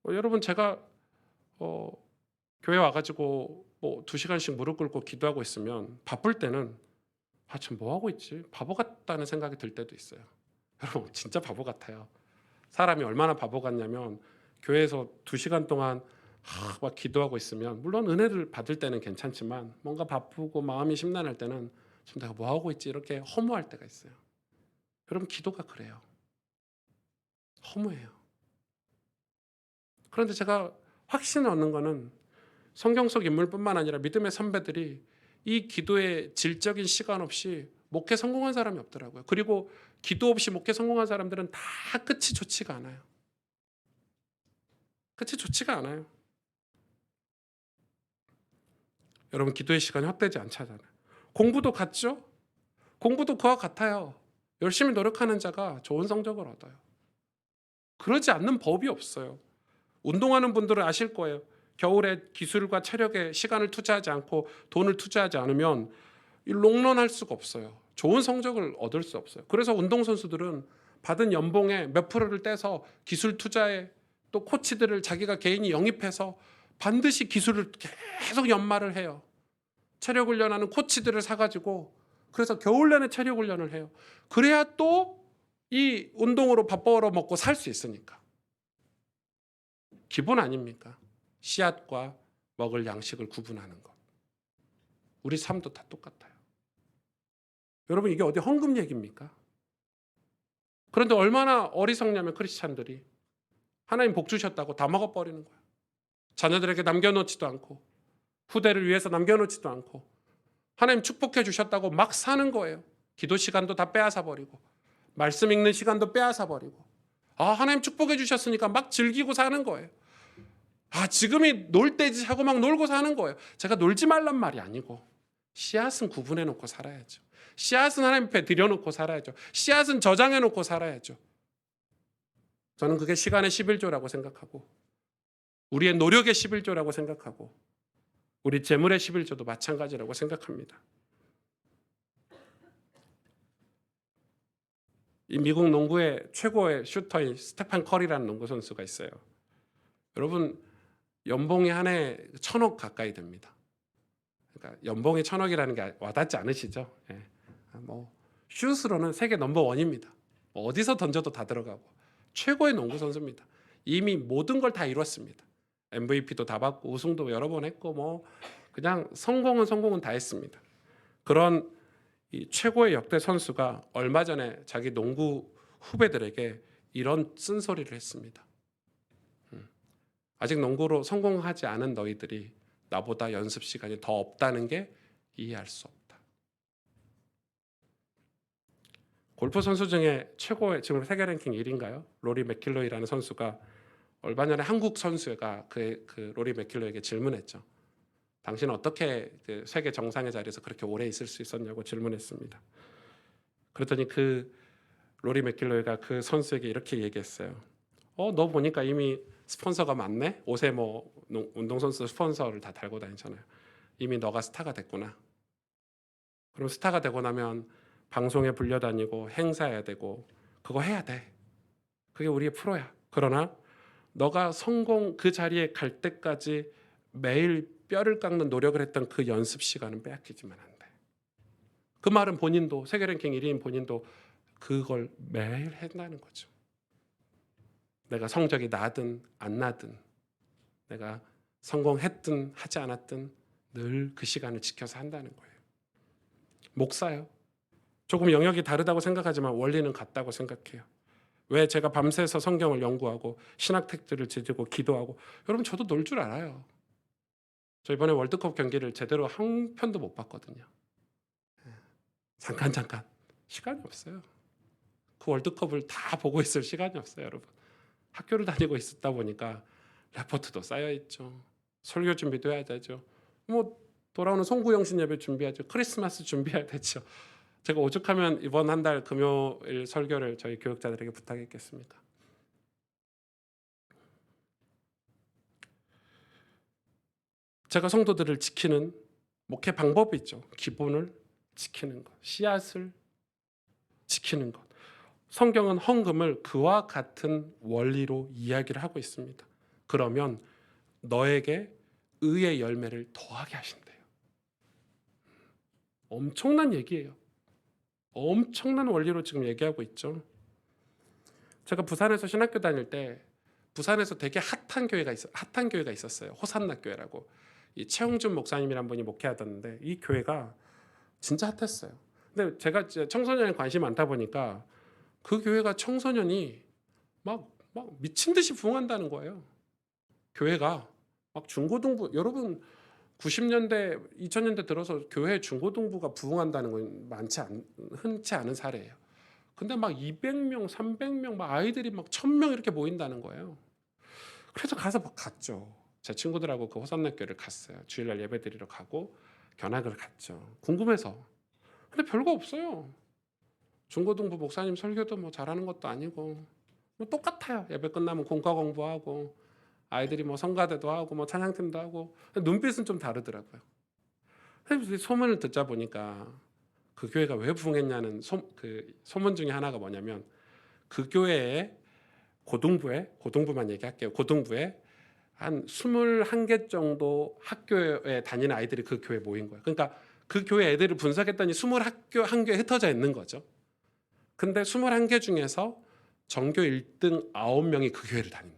여러분 제가 교회 와가지고 뭐 2시간씩 무릎 꿇고 기도하고 있으면 바쁠 때는 지금 뭐 하고 있지? 바보 같다는 생각이 들 때도 있어요. 여러분 진짜 바보 같아요. 사람이 얼마나 바보 같냐면 교회에서 2시간 동안 막 기도하고 있으면 물론 은혜를 받을 때는 괜찮지만 뭔가 바쁘고 마음이 심란할 때는 지금 내가 뭐 하고 있지? 이렇게 허무할 때가 있어요. 여러분 기도가 그래요. 허무해요. 그런데 제가 확신을 얻는 거는 성경 속 인물뿐만 아니라 믿음의 선배들이 이 기도의 질적인 시간 없이 목회 성공한 사람이 없더라고요. 그리고 기도 없이 목회 성공한 사람들은 다 끝이 좋지가 않아요. 끝이 좋지가 않아요. 여러분, 기도의 시간이 헛되지 않잖아요. 공부도 같죠? 공부도 그와 같아요. 열심히 노력하는 자가 좋은 성적을 얻어요. 그러지 않는 법이 없어요. 운동하는 분들은 아실 거예요. 겨울에 기술과 체력에 시간을 투자하지 않고 돈을 투자하지 않으면 롱런할 수가 없어요. 좋은 성적을 얻을 수 없어요. 그래서 운동선수들은 받은 연봉의 몇 프로를 떼서 기술 투자에, 또 코치들을 자기가 개인이 영입해서 반드시 기술을 계속 연마를 해요. 체력 훈련하는 코치들을 사가지고, 그래서 겨울 내내 체력 훈련을 해요. 그래야 또 이 운동으로 밥 벌어 먹고 살 수 있으니까. 기본 아닙니까? 씨앗과 먹을 양식을 구분하는 것. 우리 삶도 다 똑같아요. 여러분, 이게 어디 헌금 얘기입니까? 그런데 얼마나 어리석냐면 크리스찬들이 하나님 복 주셨다고 다 먹어버리는 거예요. 자녀들에게 남겨놓지도 않고, 후대를 위해서 남겨놓지도 않고, 하나님 축복해 주셨다고 막 사는 거예요. 기도 시간도 다 빼앗아 버리고, 말씀 읽는 시간도 빼앗아 버리고, 하나님 축복해 주셨으니까 막 즐기고 사는 거예요. 지금이 놀 때지 하고 막 놀고 사는 거예요. 제가 놀지 말란 말이 아니고, 씨앗은 구분해 놓고 살아야죠. 씨앗은 하나님 앞에 들여놓고 살아야죠. 씨앗은 저장해 놓고 살아야죠. 저는 그게 시간의 11조라고 생각하고, 우리의 노력의 11조라고 생각하고, 우리 재물의 11조도 마찬가지라고 생각합니다. 이 미국 농구의 최고의 슈터인 스테판 커리라는 농구 선수가 있어요. 여러분, 연봉이 한 해 1,000억 가까이 됩니다. 그러니까 연봉이 1,000억이라는 게 와닿지 않으시죠? 예. 슛으로는 세계 넘버원입니다. 어디서 던져도 다 들어가고 최고의 농구 선수입니다. 이미 모든 걸 다 이뤘습니다. MVP도 다 받고 우승도 여러 번 했고 그냥 성공은 다 했습니다. 그런 이 최고의 역대 선수가 얼마 전에 자기 농구 후배들에게 이런 쓴소리를 했습니다. 아직 농구로 성공하지 않은 너희들이 나보다 연습 시간이 더 없다는 게 이해할 수 없다. 골프 선수 중에 최고의, 지금 세계 랭킹 1위인가요? 로리 맥킬로이라는 선수가 얼마 전에 한국 선수가 그 로리 맥킬로이에게 질문했죠. 당신은 어떻게 그 세계 정상의 자리에서 그렇게 오래 있을 수 있었냐고 질문했습니다. 그랬더니 그 로리 맥킬로이가 그 선수에게 이렇게 얘기했어요. 너 보니까 이미 스폰서가 많네? 옷에 운동선수 스폰서를 다 달고 다니잖아요. 이미 너가 스타가 됐구나. 그럼 스타가 되고 나면 방송에 불려다니고 행사해야 되고 그거 해야 돼. 그게 우리의 프로야. 그러나 너가 성공 그 자리에 갈 때까지 매일 뼈를 깎는 노력을 했던 그 연습 시간은 빼앗기지만 안 돼. 그 말은 본인도, 세계 랭킹 1위인 본인도 그걸 매일 한다는 거죠. 내가 성적이 나든 안 나든, 내가 성공했든 하지 않았든 늘 그 시간을 지켜서 한다는 거예요. 목사요. 조금 영역이 다르다고 생각하지만 원리는 같다고 생각해요. 왜 제가 밤새서 성경을 연구하고 신학 텍스트를 지지고 기도하고, 여러분 저도 놀 줄 알아요. 저 이번에 월드컵 경기를 제대로 한 편도 못 봤거든요. 잠깐 시간이 없어요. 그 월드컵을 다 보고 있을 시간이 없어요, 여러분. 학교를 다니고 있었다 보니까 레포트도 쌓여 있죠. 설교 준비도 해야 되죠. 돌아오는 송구영신 예배 준비하죠. 크리스마스 준비해야 되죠. 제가 오죽하면 이번 한 달 금요일 설교를 저희 교육자들에게 부탁했겠습니까? 제가 성도들을 지키는 목회 방법이 있죠. 기본을 지키는 것, 씨앗을 지키는 것. 성경은 헌금을 그와 같은 원리로 이야기를 하고 있습니다. 그러면 너에게 의의 열매를 더하게 하신대요. 엄청난 얘기예요. 엄청난 원리로 지금 얘기하고 있죠. 제가 부산에서 신학교 다닐 때 부산에서 되게 핫한 교회가 있었어요. 호산나 교회라고. 이 최홍준 목사님이란 분이 목회하던데 이 교회가 진짜 핫했어요. 근데 제가 청소년에 관심이 많다 보니까 그 교회가 청소년이 막 미친 듯이 부흥한다는 거예요. 교회가 막 중고등부, 여러분 90년대 2000년대 들어서 교회 중고등부가 부흥한다는 건 흔치 않은 사례예요. 근데 막 200명, 300명 막 아이들이 막 1000명 이렇게 모인다는 거예요. 그래서 가서 막 갔죠. 제 친구들하고 그 호산학교를 갔어요. 주일날 예배드리러 가고 견학을 갔죠. 궁금해서. 근데 별거 없어요. 중고등부 목사님 설교도 뭐 잘하는 것도 아니고 뭐 똑같아요. 예배 끝나면 공과 공부하고 아이들이 뭐 성가대도 하고 뭐 찬양팀도 하고 눈빛은 좀 다르더라고요. 그래서 소문을 듣자 보니까 그 교회가 왜 부흥했냐는 그 소문 중에 하나가 뭐냐면 그 교회에 고등부만 얘기할게요. 고등부에 한 21개 정도 학교에 다니는 아이들이 그 교회에 모인 거예요. 그러니까 그 교회 애들을 분석했더니 21교에 흩어져 있는 거죠. 근데 21개 중에서 전교 1등 9명이 그 교회를 다닌대요.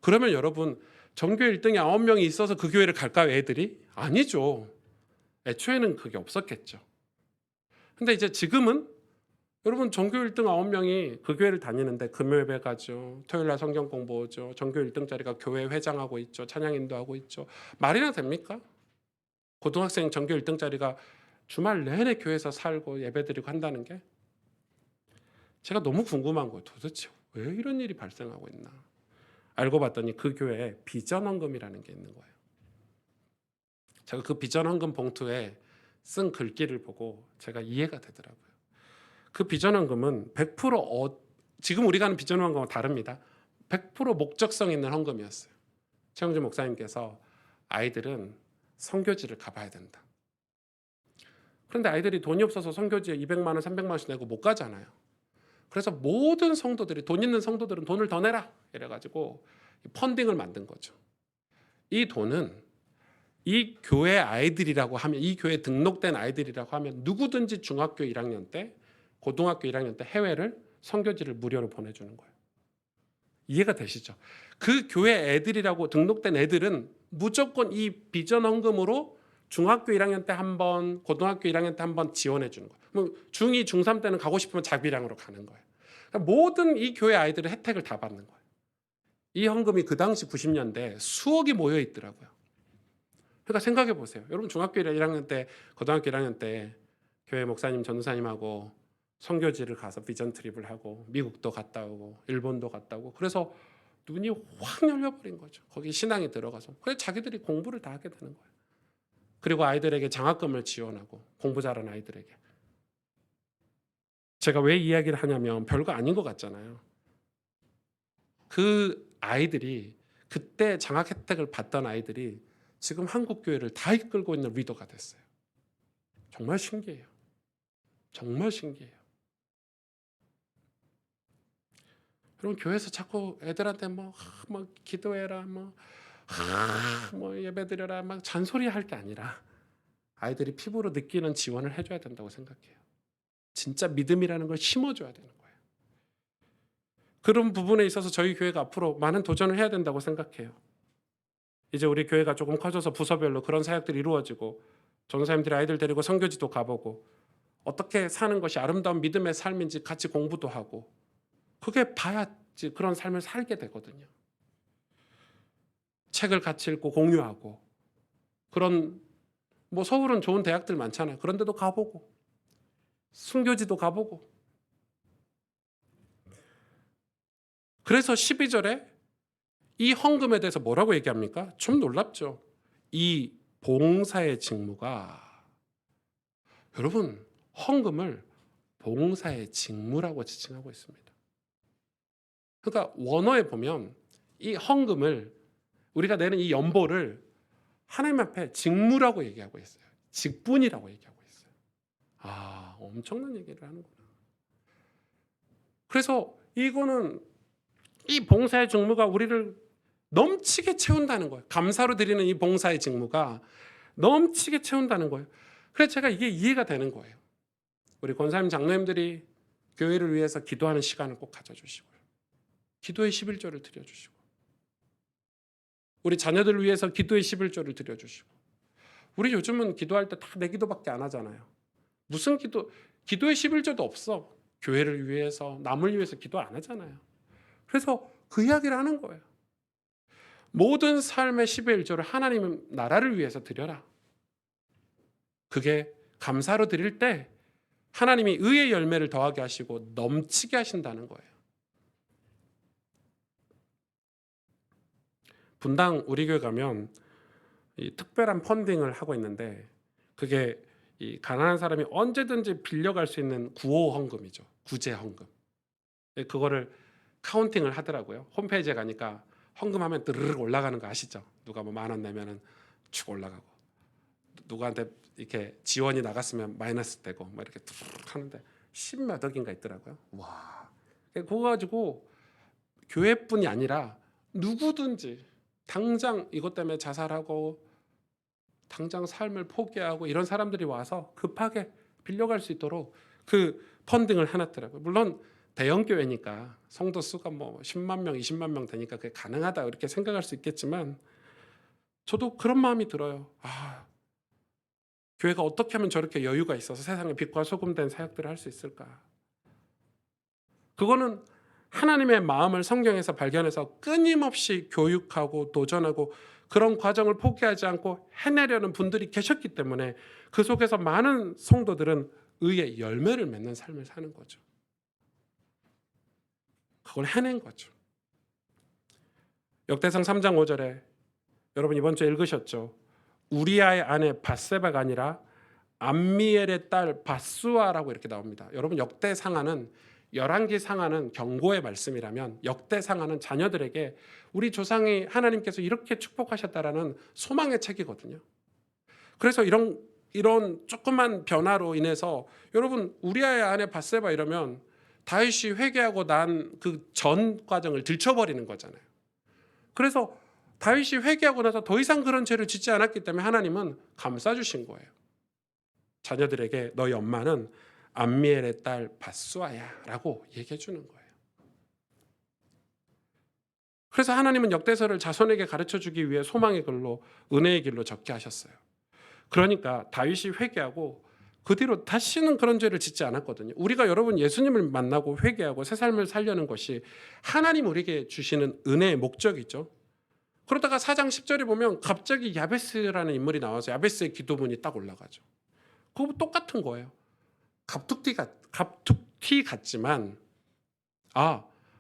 그러면 여러분 전교 1등이 9명이 있어서 그 교회를 갈까요, 애들이? 아니죠. 애초에는 그게 없었겠죠. 근데 이제 지금은 여러분 전교 1등 9명이 그 교회를 다니는데 금요 예배 가죠. 토요일 날 성경 공부하죠. 전교 1등짜리가 교회 회장하고 있죠. 찬양 인도하고 있죠. 말이나 됩니까? 고등학생 전교 1등짜리가 주말 내내 교회에서 살고 예배드리고 한다는 게 제가 너무 궁금한 거예요. 도대체 왜 이런 일이 발생하고 있나? 알고 봤더니 그 교회에 비전헌금이라는 게 있는 거예요. 제가 그 비전헌금 봉투에 쓴 글귀를 보고 제가 이해가 되더라고요. 그 비전헌금은 100% 지금 우리가 하는 비전헌금은 다릅니다. 100% 목적성 있는 헌금이었어요. 최영준 목사님께서 아이들은 선교지를 가봐야 된다. 그런데 아이들이 돈이 없어서 선교지에 200만 원, 300만 원씩 내고 못 가잖아요. 그래서 모든 성도들이 돈 있는 성도들은 돈을 더 내라 이래가지고 펀딩을 만든 거죠. 이 돈은 이 교회 아이들이라고 하면 이 교회 등록된 아이들이라고 하면 누구든지 중학교 1학년 때 고등학교 1학년 때 해외를 선교지를 무료로 보내주는 거예요. 이해가 되시죠? 그 교회 애들이라고 등록된 애들은 무조건 이 비전 헌금으로 중학교 1학년 때 한 번, 고등학교 1학년 때 한 번 지원해 주는 거예요. 뭐 중2, 중3 때는 가고 싶으면 자비량으로 가는 거예요. 그러니까 모든 이 교회 아이들의 혜택을 다 받는 거예요. 이 헌금이 그 당시 90년대 수억이 모여 있더라고요. 그러니까 생각해 보세요. 여러분 중학교 1학년 때, 고등학교 1학년 때 교회 목사님, 전도사님하고 선교지를 가서 비전 트립을 하고 미국도 갔다 오고 일본도 갔다 오고 그래서 눈이 확 열려버린 거죠. 거기 신앙이 들어가서. 그래서 자기들이 공부를 다 하게 되는 거예요. 그리고 아이들에게 장학금을 지원하고 공부 잘하는 아이들에게. 제가 왜 이야기를 하냐면 별거 아닌 것 같잖아요. 그 아이들이 그때 장학 혜택을 받던 아이들이 지금 한국 교회를 다 이끌고 있는 리더가 됐어요. 정말 신기해요. 정말 신기해요. 여러분 교회에서 자꾸 애들한테 뭐 기도해라 뭐 예배드려라 막 잔소리할 게 아니라 아이들이 피부로 느끼는 지원을 해줘야 된다고 생각해요. 진짜 믿음이라는 걸 심어줘야 되는 거예요. 그런 부분에 있어서 저희 교회가 앞으로 많은 도전을 해야 된다고 생각해요. 이제 우리 교회가 조금 커져서 부서별로 그런 사역들이 이루어지고 전도사님들이 아이들 데리고 선교지도 가보고 어떻게 사는 것이 아름다운 믿음의 삶인지 같이 공부도 하고 그게 봐야지 그런 삶을 살게 되거든요. 책을 같이 읽고 공유하고 그런 뭐 서울은 좋은 대학들 많잖아요. 그런 데도 가보고 순교지도 가보고 그래서 12절에 이 헌금에 대해서 뭐라고 얘기합니까? 좀 놀랍죠. 이 봉사의 직무가 여러분 헌금을 봉사의 직무라고 지칭하고 있습니다. 그러니까 원어에 보면 이 헌금을 우리가 내는 이 연보를 하나님 앞에 직무라고 얘기하고 있어요. 직분이라고 얘기하고 있어요. 아, 엄청난 얘기를 하는구나. 그래서 이거는 이 봉사의 직무가 우리를 넘치게 채운다는 거예요. 감사로 드리는 이 봉사의 직무가 넘치게 채운다는 거예요. 그래서 제가 이게 이해가 되는 거예요. 우리 권사님 장로님들이 교회를 위해서 기도하는 시간을 꼭 가져주시고요. 기도의 11조를 드려주시고 우리 자녀들을 위해서 기도의 11조를 드려주시고 우리 요즘은 기도할 때 다 내 기도밖에 안 하잖아요. 무슨 기도의 11조도 없어. 교회를 위해서 남을 위해서 기도 안 하잖아요. 그래서 그 이야기를 하는 거예요. 모든 삶의 10의 1조를 하나님 나라를 위해서 드려라. 그게 감사로 드릴 때 하나님이 의의 열매를 더하게 하시고 넘치게 하신다는 거예요. 분당 우리 교회 가면 이 특별한 펀딩을 하고 있는데 그게 이 가난한 사람이 언제든지 빌려갈 수 있는 구호 헌금이죠. 구제 헌금. 그거를 카운팅을 하더라고요. 홈페이지에 가니까 헌금하면 드르륵 올라가는 거 아시죠? 누가 뭐 10,000원 내면은 축 올라가고 누구한테 이렇게 지원이 나갔으면 마이너스 되고 뭐 이렇게 드르륵 하는데 10몇 억인가 있더라고요. 와. 그거 가지고 교회뿐이 아니라 누구든지 당장 이것 때문에 자살하고 당장 삶을 포기하고 이런 사람들이 와서 급하게 빌려갈 수 있도록 그 펀딩을 해놨더라고요. 물론 대형 교회니까 성도 수가 뭐 10만 명, 20만 명 되니까 그게 가능하다 이렇게 생각할 수 있겠지만 저도 그런 마음이 들어요. 아, 교회가 어떻게 하면 저렇게 여유가 있어서 세상에 빛과 소금 된 사역들을 할 수 있을까? 그거는 하나님의 마음을 성경에서 발견해서 끊임없이 교육하고 도전하고 그런 과정을 포기하지 않고 해내려는 분들이 계셨기 때문에 그 속에서 많은 성도들은 의의 열매를 맺는 삶을 사는 거죠. 그걸 해낸 거죠. 역대상 3장 5절에 여러분 이번 주에 읽으셨죠? 우리아의 아내 밧세바가 아니라 암미엘의 딸 밧수아라고 이렇게 나옵니다. 여러분 역대상하는 열왕기 상하는 경고의 말씀이라면 역대상하는 자녀들에게 우리 조상이 하나님께서 이렇게 축복하셨다라는 소망의 책이거든요. 그래서 이런 조그만 변화로 인해서 여러분 우리아의 아내 밧세바 이러면 다윗이 회개하고 난 그 전 과정을 들춰버리는 거잖아요. 그래서 다윗이 회개하고 나서 더 이상 그런 죄를 짓지 않았기 때문에 하나님은 감싸주신 거예요. 자녀들에게 너희 엄마는 암미엘의 딸 밧수아야 라고 얘기해 주는 거예요. 그래서 하나님은 역대서를 자손에게 가르쳐 주기 위해 소망의 글로 은혜의 길로 적게 하셨어요. 그러니까 다윗이 회개하고 그 뒤로 다시는 그런 죄를 짓지 않았거든요. 우리가 여러분 예수님을 만나고 회개하고 새 삶을 살려는 것이 하나님 우리에게 주시는 은혜의 목적이죠. 그러다가 4장 10절에 보면 갑자기 야베스라는 인물이 나와서 야베스의 기도문이 딱 올라가죠. 그거 똑같은 거예요. 갑툭튀 같지만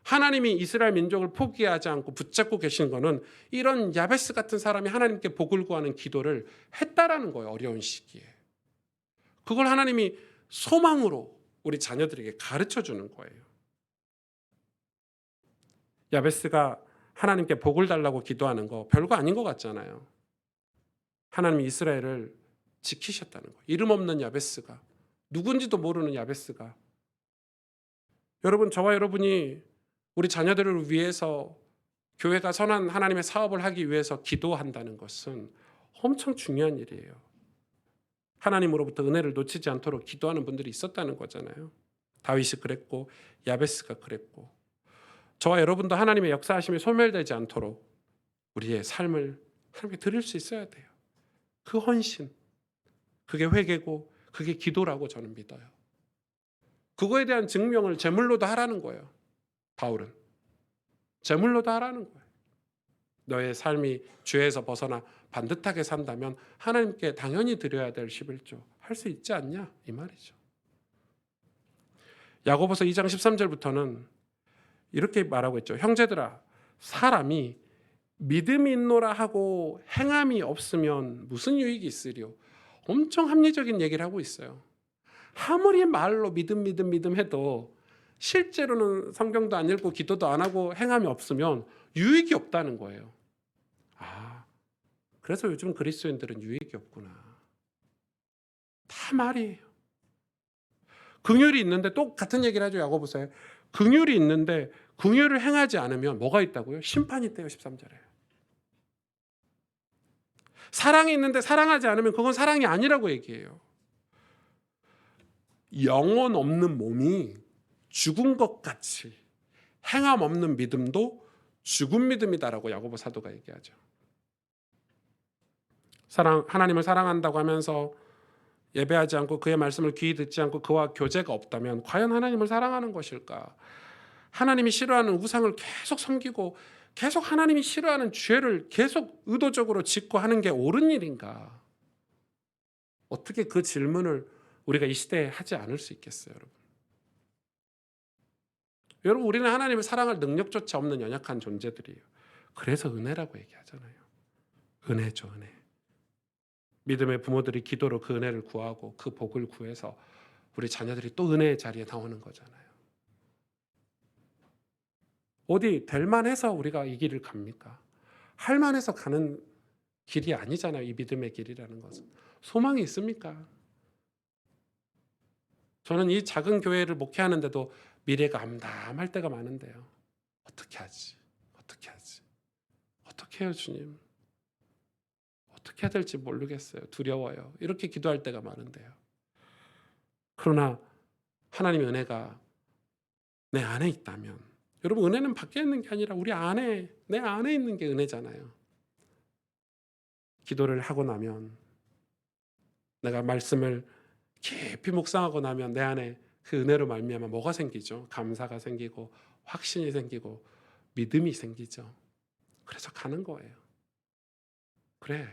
하나님이 이스라엘 민족을 포기하지 않고 붙잡고 계신 거는 이런 야베스 같은 사람이 하나님께 복을 구하는 기도를 했다라는 거예요. 어려운 시기에. 그걸 하나님이 소망으로 우리 자녀들에게 가르쳐 주는 거예요. 야베스가 하나님께 복을 달라고 기도하는 거 별거 아닌 것 같잖아요. 하나님이 이스라엘을 지키셨다는 거예요. 이름 없는 야베스가, 누군지도 모르는 야베스가. 여러분, 저와 여러분이 우리 자녀들을 위해서 교회가 선한 하나님의 사업을 하기 위해서 기도한다는 것은 엄청 중요한 일이에요. 하나님으로부터 은혜를 놓치지 않도록 기도하는 분들이 있었다는 거잖아요. 다윗이 그랬고 야베스가 그랬고 저와 여러분도 하나님의 역사하심이 소멸되지 않도록 우리의 삶을 하나님께 드릴 수 있어야 돼요. 그 헌신, 그게 회개고 그게 기도라고 저는 믿어요. 그거에 대한 증명을 제물로도 하라는 거예요. 바울은 제물로도 하라는 거예요. 너의 삶이 죄에서 벗어나 반듯하게 산다면 하나님께 당연히 드려야 될 11조 할 수 있지 않냐 이 말이죠. 야고보서 2장 13절부터는 이렇게 말하고 있죠. 형제들아, 사람이 믿음이 있노라 하고 행함이 없으면 무슨 유익이 있으리요. 엄청 합리적인 얘기를 하고 있어요. 아무리 말로 믿음 해도 실제로는 성경도 안 읽고 기도도 안 하고 행함이 없으면 유익이 없다는 거예요. 그래서 요즘 그리스도인들은 유익이 없구나. 다 말이에요. 긍휼이 있는데 똑같은 얘기를 하죠. 야고보서에. 긍휼이 있는데 긍휼을 행하지 않으면 뭐가 있다고요? 심판이 있대요. 13절에. 사랑이 있는데 사랑하지 않으면 그건 사랑이 아니라고 얘기해요. 영혼 없는 몸이 죽은 것 같이 행함 없는 믿음도 죽은 믿음이다라고 야고보 사도가 얘기하죠. 하나님을 사랑한다고 하면서 예배하지 않고 그의 말씀을 귀히 듣지 않고 그와 교제가 없다면 과연 하나님을 사랑하는 것일까? 하나님이 싫어하는 우상을 계속 섬기고 계속 하나님이 싫어하는 죄를 계속 의도적으로 짓고 하는 게 옳은 일인가? 어떻게 그 질문을 우리가 이 시대에 하지 않을 수 있겠어요, 여러분? 여러분, 우리는 하나님을 사랑할 능력조차 없는 연약한 존재들이에요. 그래서 은혜라고 얘기하잖아요. 은혜죠, 은혜. 믿음의 부모들이 기도로 그 은혜를 구하고 그 복을 구해서 우리 자녀들이 또 은혜의 자리에 나오는 거잖아요. 어디 될 만해서 우리가 이 길을 갑니까? 할 만해서 가는 길이 아니잖아요. 이 믿음의 길이라는 것은. 소망이 있습니까? 저는 이 작은 교회를 목회하는데도 미래가 암담할 때가 많은데요. 어떻게 하지? 어떻게 하지? 어떻게 해요, 주님? 어떻게 해야 될지 모르겠어요. 두려워요. 이렇게 기도할 때가 많은데요. 그러나 하나님의 은혜가 내 안에 있다면, 여러분, 은혜는 밖에 있는 게 아니라 우리 안에, 내 안에 있는 게 은혜잖아요. 기도를 하고 나면, 내가 말씀을 깊이 묵상하고 나면 내 안에 그 은혜로 말미암아 뭐가 생기죠? 감사가 생기고 확신이 생기고 믿음이 생기죠. 그래서 가는 거예요. 그래,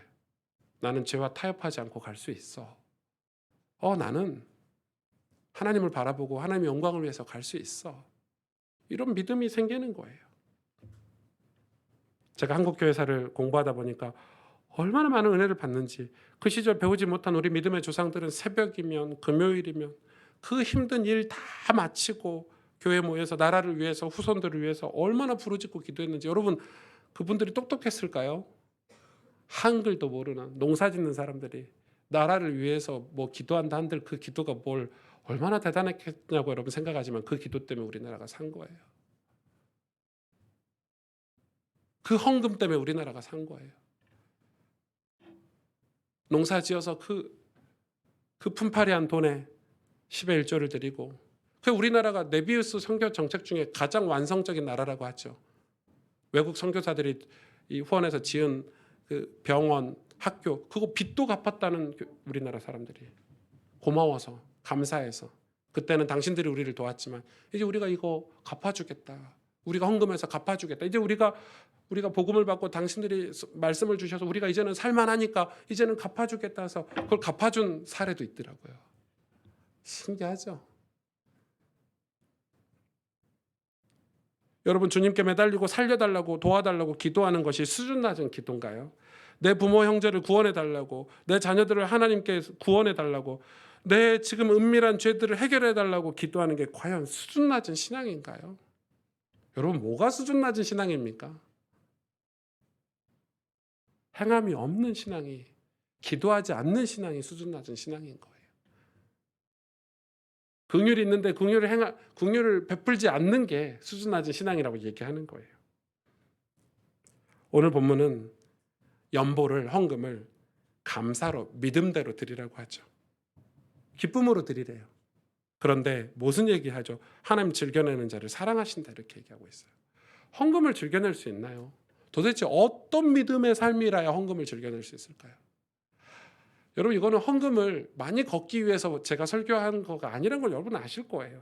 나는 죄와 타협하지 않고 갈 수 있어. 나는 하나님을 바라보고 하나님의 영광을 위해서 갈 수 있어. 이런 믿음이 생기는 거예요. 제가 한국 교회사를 공부하다 보니까 얼마나 많은 은혜를 받는지, 그 시절 배우지 못한 우리 믿음의 조상들은 새벽이면 금요일이면 그 힘든 일 다 마치고 교회 모여서 나라를 위해서, 후손들을 위해서 얼마나 부르짖고 기도했는지. 여러분, 그분들이 똑똑했을까요? 한글도 모르는 농사 짓는 사람들이 나라를 위해서 뭐 기도한다 한들 그 기도가 뭘 얼마나 대단했겠냐고 여러분 생각하지만, 그 기도 때문에 우리나라가 산 거예요. 그 헌금 때문에 우리나라가 산 거예요. 농사 지어서 그 품팔이한 돈에 10의 1조를 드리고, 그 우리나라가 네비우스 선교 정책 중에 가장 완성적인 나라라고 하죠. 외국 선교사들이 이 후원해서 지은 그 병원, 학교, 그거 빚도 갚았다는 우리나라 사람들이. 고마워서, 감사해서. 그때는 당신들이 우리를 도왔지만 이제 우리가 이거 갚아주겠다. 우리가 헌금해서 갚아주겠다. 이제 우리가 복음을 받고 당신들이 말씀을 주셔서 우리가 이제는 살만하니까 이제는 갚아주겠다 해서 그걸 갚아준 사례도 있더라고요. 신기하죠? 여러분, 주님께 매달리고 살려달라고 도와달라고 기도하는 것이 수준 낮은 기도인가요? 내 부모 형제를 구원해달라고, 내 자녀들을 하나님께 구원해달라고, 내 지금 은밀한 죄들을 해결해달라고 기도하는 게 과연 수준 낮은 신앙인가요? 여러분, 뭐가 수준 낮은 신앙입니까? 행함이 없는 신앙이, 기도하지 않는 신앙이 수준 낮은 신앙인 거예요. 긍휼이 있는데 긍휼을 베풀지 않는 게 수준 낮은 신앙이라고 얘기하는 거예요. 오늘 본문은 연보를, 헌금을 감사로, 믿음대로 드리라고 하죠. 기쁨으로 드리래요. 그런데 무슨 얘기하죠? 하나님 즐겨내는 자를 사랑하신다, 이렇게 얘기하고 있어요. 헌금을 즐겨낼 수 있나요? 도대체 어떤 믿음의 삶이라야 헌금을 즐겨낼 수 있을까요? 여러분, 이거는 헌금을 많이 걷기 위해서 제가 설교한 거가 아니라는 걸 여러분 아실 거예요.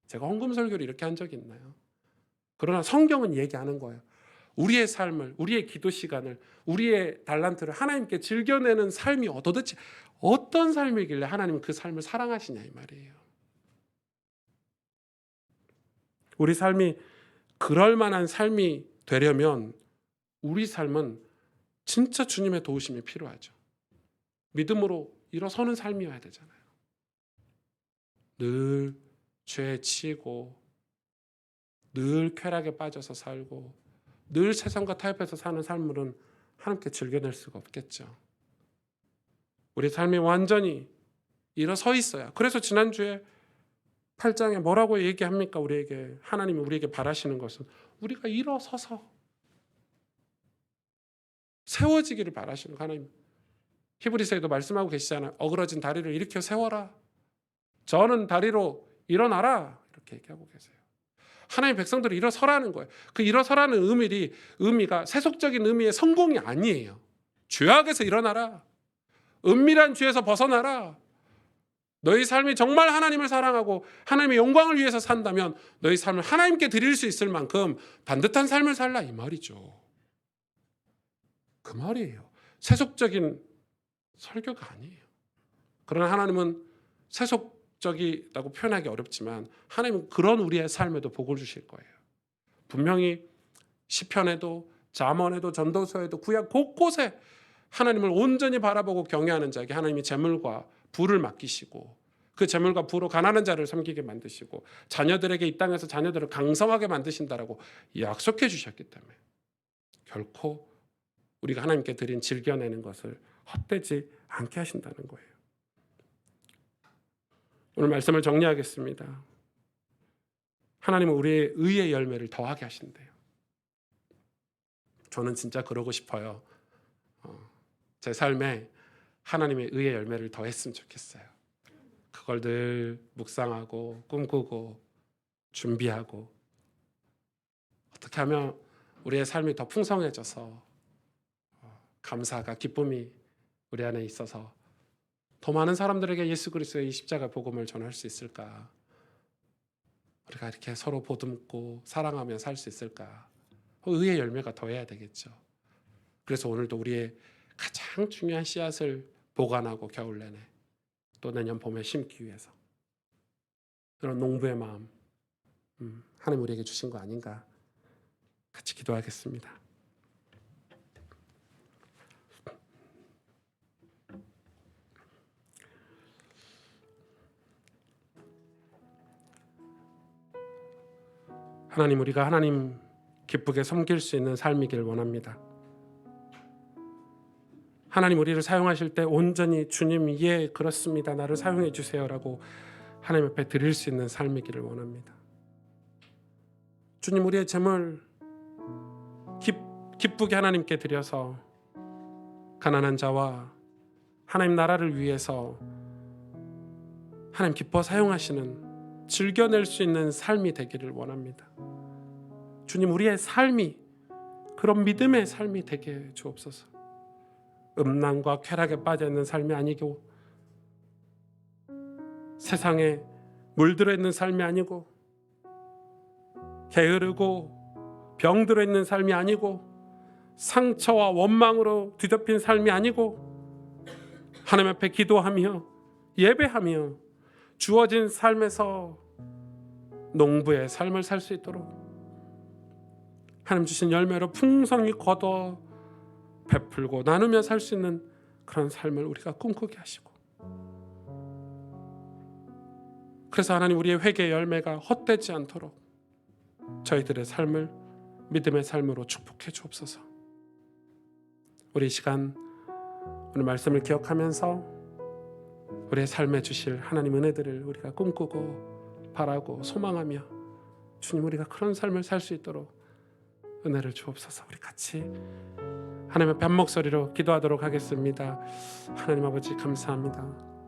제가 헌금 설교를 이렇게 한 적이 있나요? 그러나 성경은 얘기하는 거예요. 우리의 삶을, 우리의 기도 시간을, 우리의 달란트를 하나님께 즐겨내는 삶이 도대체 어떤 삶이길래 하나님은 그 삶을 사랑하시냐, 이 말이에요. 우리 삶이 그럴 만한 삶이 되려면 우리 삶은 진짜 주님의 도우심이 필요하죠. 믿음으로 일어서는 삶이어야 되잖아요. 늘 죄에 치이고, 늘 쾌락에 빠져서 살고, 늘 세상과 타협해서 사는 삶으로는 하나님께 즐겨낼 수가 없겠죠. 우리 삶이 완전히 일어서 있어야. 그래서 지난주에 8장에 뭐라고 얘기합니까? 우리에게, 하나님이 우리에게 바라시는 것은 우리가 일어서서 세워지기를 바라시는 하나님. 히브리서에도 말씀하고 계시잖아요. 어그러진 다리를 일으켜 세워라. 저는 다리로 일어나라. 이렇게 얘기하고 계세요. 하나님 백성들이 일어서라는 거예요. 그 일어서라는 의미가 세속적인 의미의 성공이 아니에요. 죄악에서 일어나라. 은밀한 죄에서 벗어나라. 너희 삶이 정말 하나님을 사랑하고 하나님의 영광을 위해서 산다면 너희 삶을 하나님께 드릴 수 있을 만큼 반듯한 삶을 살라 이 말이죠. 그 말이에요. 세속적인 설교가 아니에요. 그러나 하나님은 세속적이라고 표현하기 어렵지만 하나님은 그런 우리의 삶에도 복을 주실 거예요. 분명히 시편에도 잠언에도 전도서에도 구약 곳곳에 하나님을 온전히 바라보고 경외하는 자에게 하나님이 재물과 부를 맡기시고 그 재물과 부로 가난한 자를 섬기게 만드시고 자녀들에게 이 땅에서 자녀들을 강성하게 만드신다라고 약속해 주셨기 때문에 결코 우리가 하나님께 드린 즐겨내는 것을 헛되지 않게 하신다는 거예요. 오늘 말씀을 정리하겠습니다. 하나님은 우리의 의의 열매를 더하게 하신대요. 저는 진짜 그러고 싶어요. 제 삶에 하나님의 의의 열매를 더했으면 좋겠어요. 그걸 늘 묵상하고 꿈꾸고 준비하고 어떻게 하면 우리의 삶이 더 풍성해져서 감사가 기쁨이 우리 안에 있어서 더 많은 사람들에게 예수 그리스도의 이 십자가 복음을 전할 수 있을까? 우리가 이렇게 서로 보듬고 사랑하며 살 수 있을까? 의의 열매가 더해야 되겠죠. 그래서 오늘도 우리의 가장 중요한 씨앗을 보관하고 겨울 내내 또 내년 봄에 심기 위해서 그런 농부의 마음 하나님 우리에게 주신 거 아닌가 같이 기도하겠습니다. 하나님, 우리가 하나님 기쁘게 섬길 수 있는 삶이길 원합니다. 하나님 우리를 사용하실 때 온전히 주님 예 그렇습니다 나를 사용해 주세요라고 하나님 앞에 드릴 수 있는 삶이기를 원합니다. 주님 우리의 재물 기쁘게 하나님께 드려서 가난한 자와 하나님 나라를 위해서 하나님 기뻐 사용하시는 즐겨낼 수 있는 삶이 되기를 원합니다. 주님 우리의 삶이 그런 믿음의 삶이 되게 주옵소서. 음란과 쾌락에 빠져있는 삶이 아니고 세상에 물들어 있는 삶이 아니고 게으르고 병들어 있는 삶이 아니고 상처와 원망으로 뒤덮인 삶이 아니고 하나님 앞에 기도하며 예배하며 주어진 삶에서 농부의 삶을 살 수 있도록 하나님 주신 열매로 풍성히 거둬 베풀고 나누며 살 수 있는 그런 삶을 우리가 꿈꾸게 하시고 그래서 하나님 우리의 회개의 열매가 헛되지 않도록 저희들의 삶을 믿음의 삶으로 축복해 주옵소서. 우리 시간 오늘 말씀을 기억하면서 우리의 삶에 주실 하나님 은혜들을 우리가 꿈꾸고 바라고 소망하며 주님 우리가 그런 삶을 살 수 있도록 은혜를 주옵소서. 우리 같이 하나님의 한 목소리로 기도하도록 하겠습니다. 하나님 아버지 감사합니다.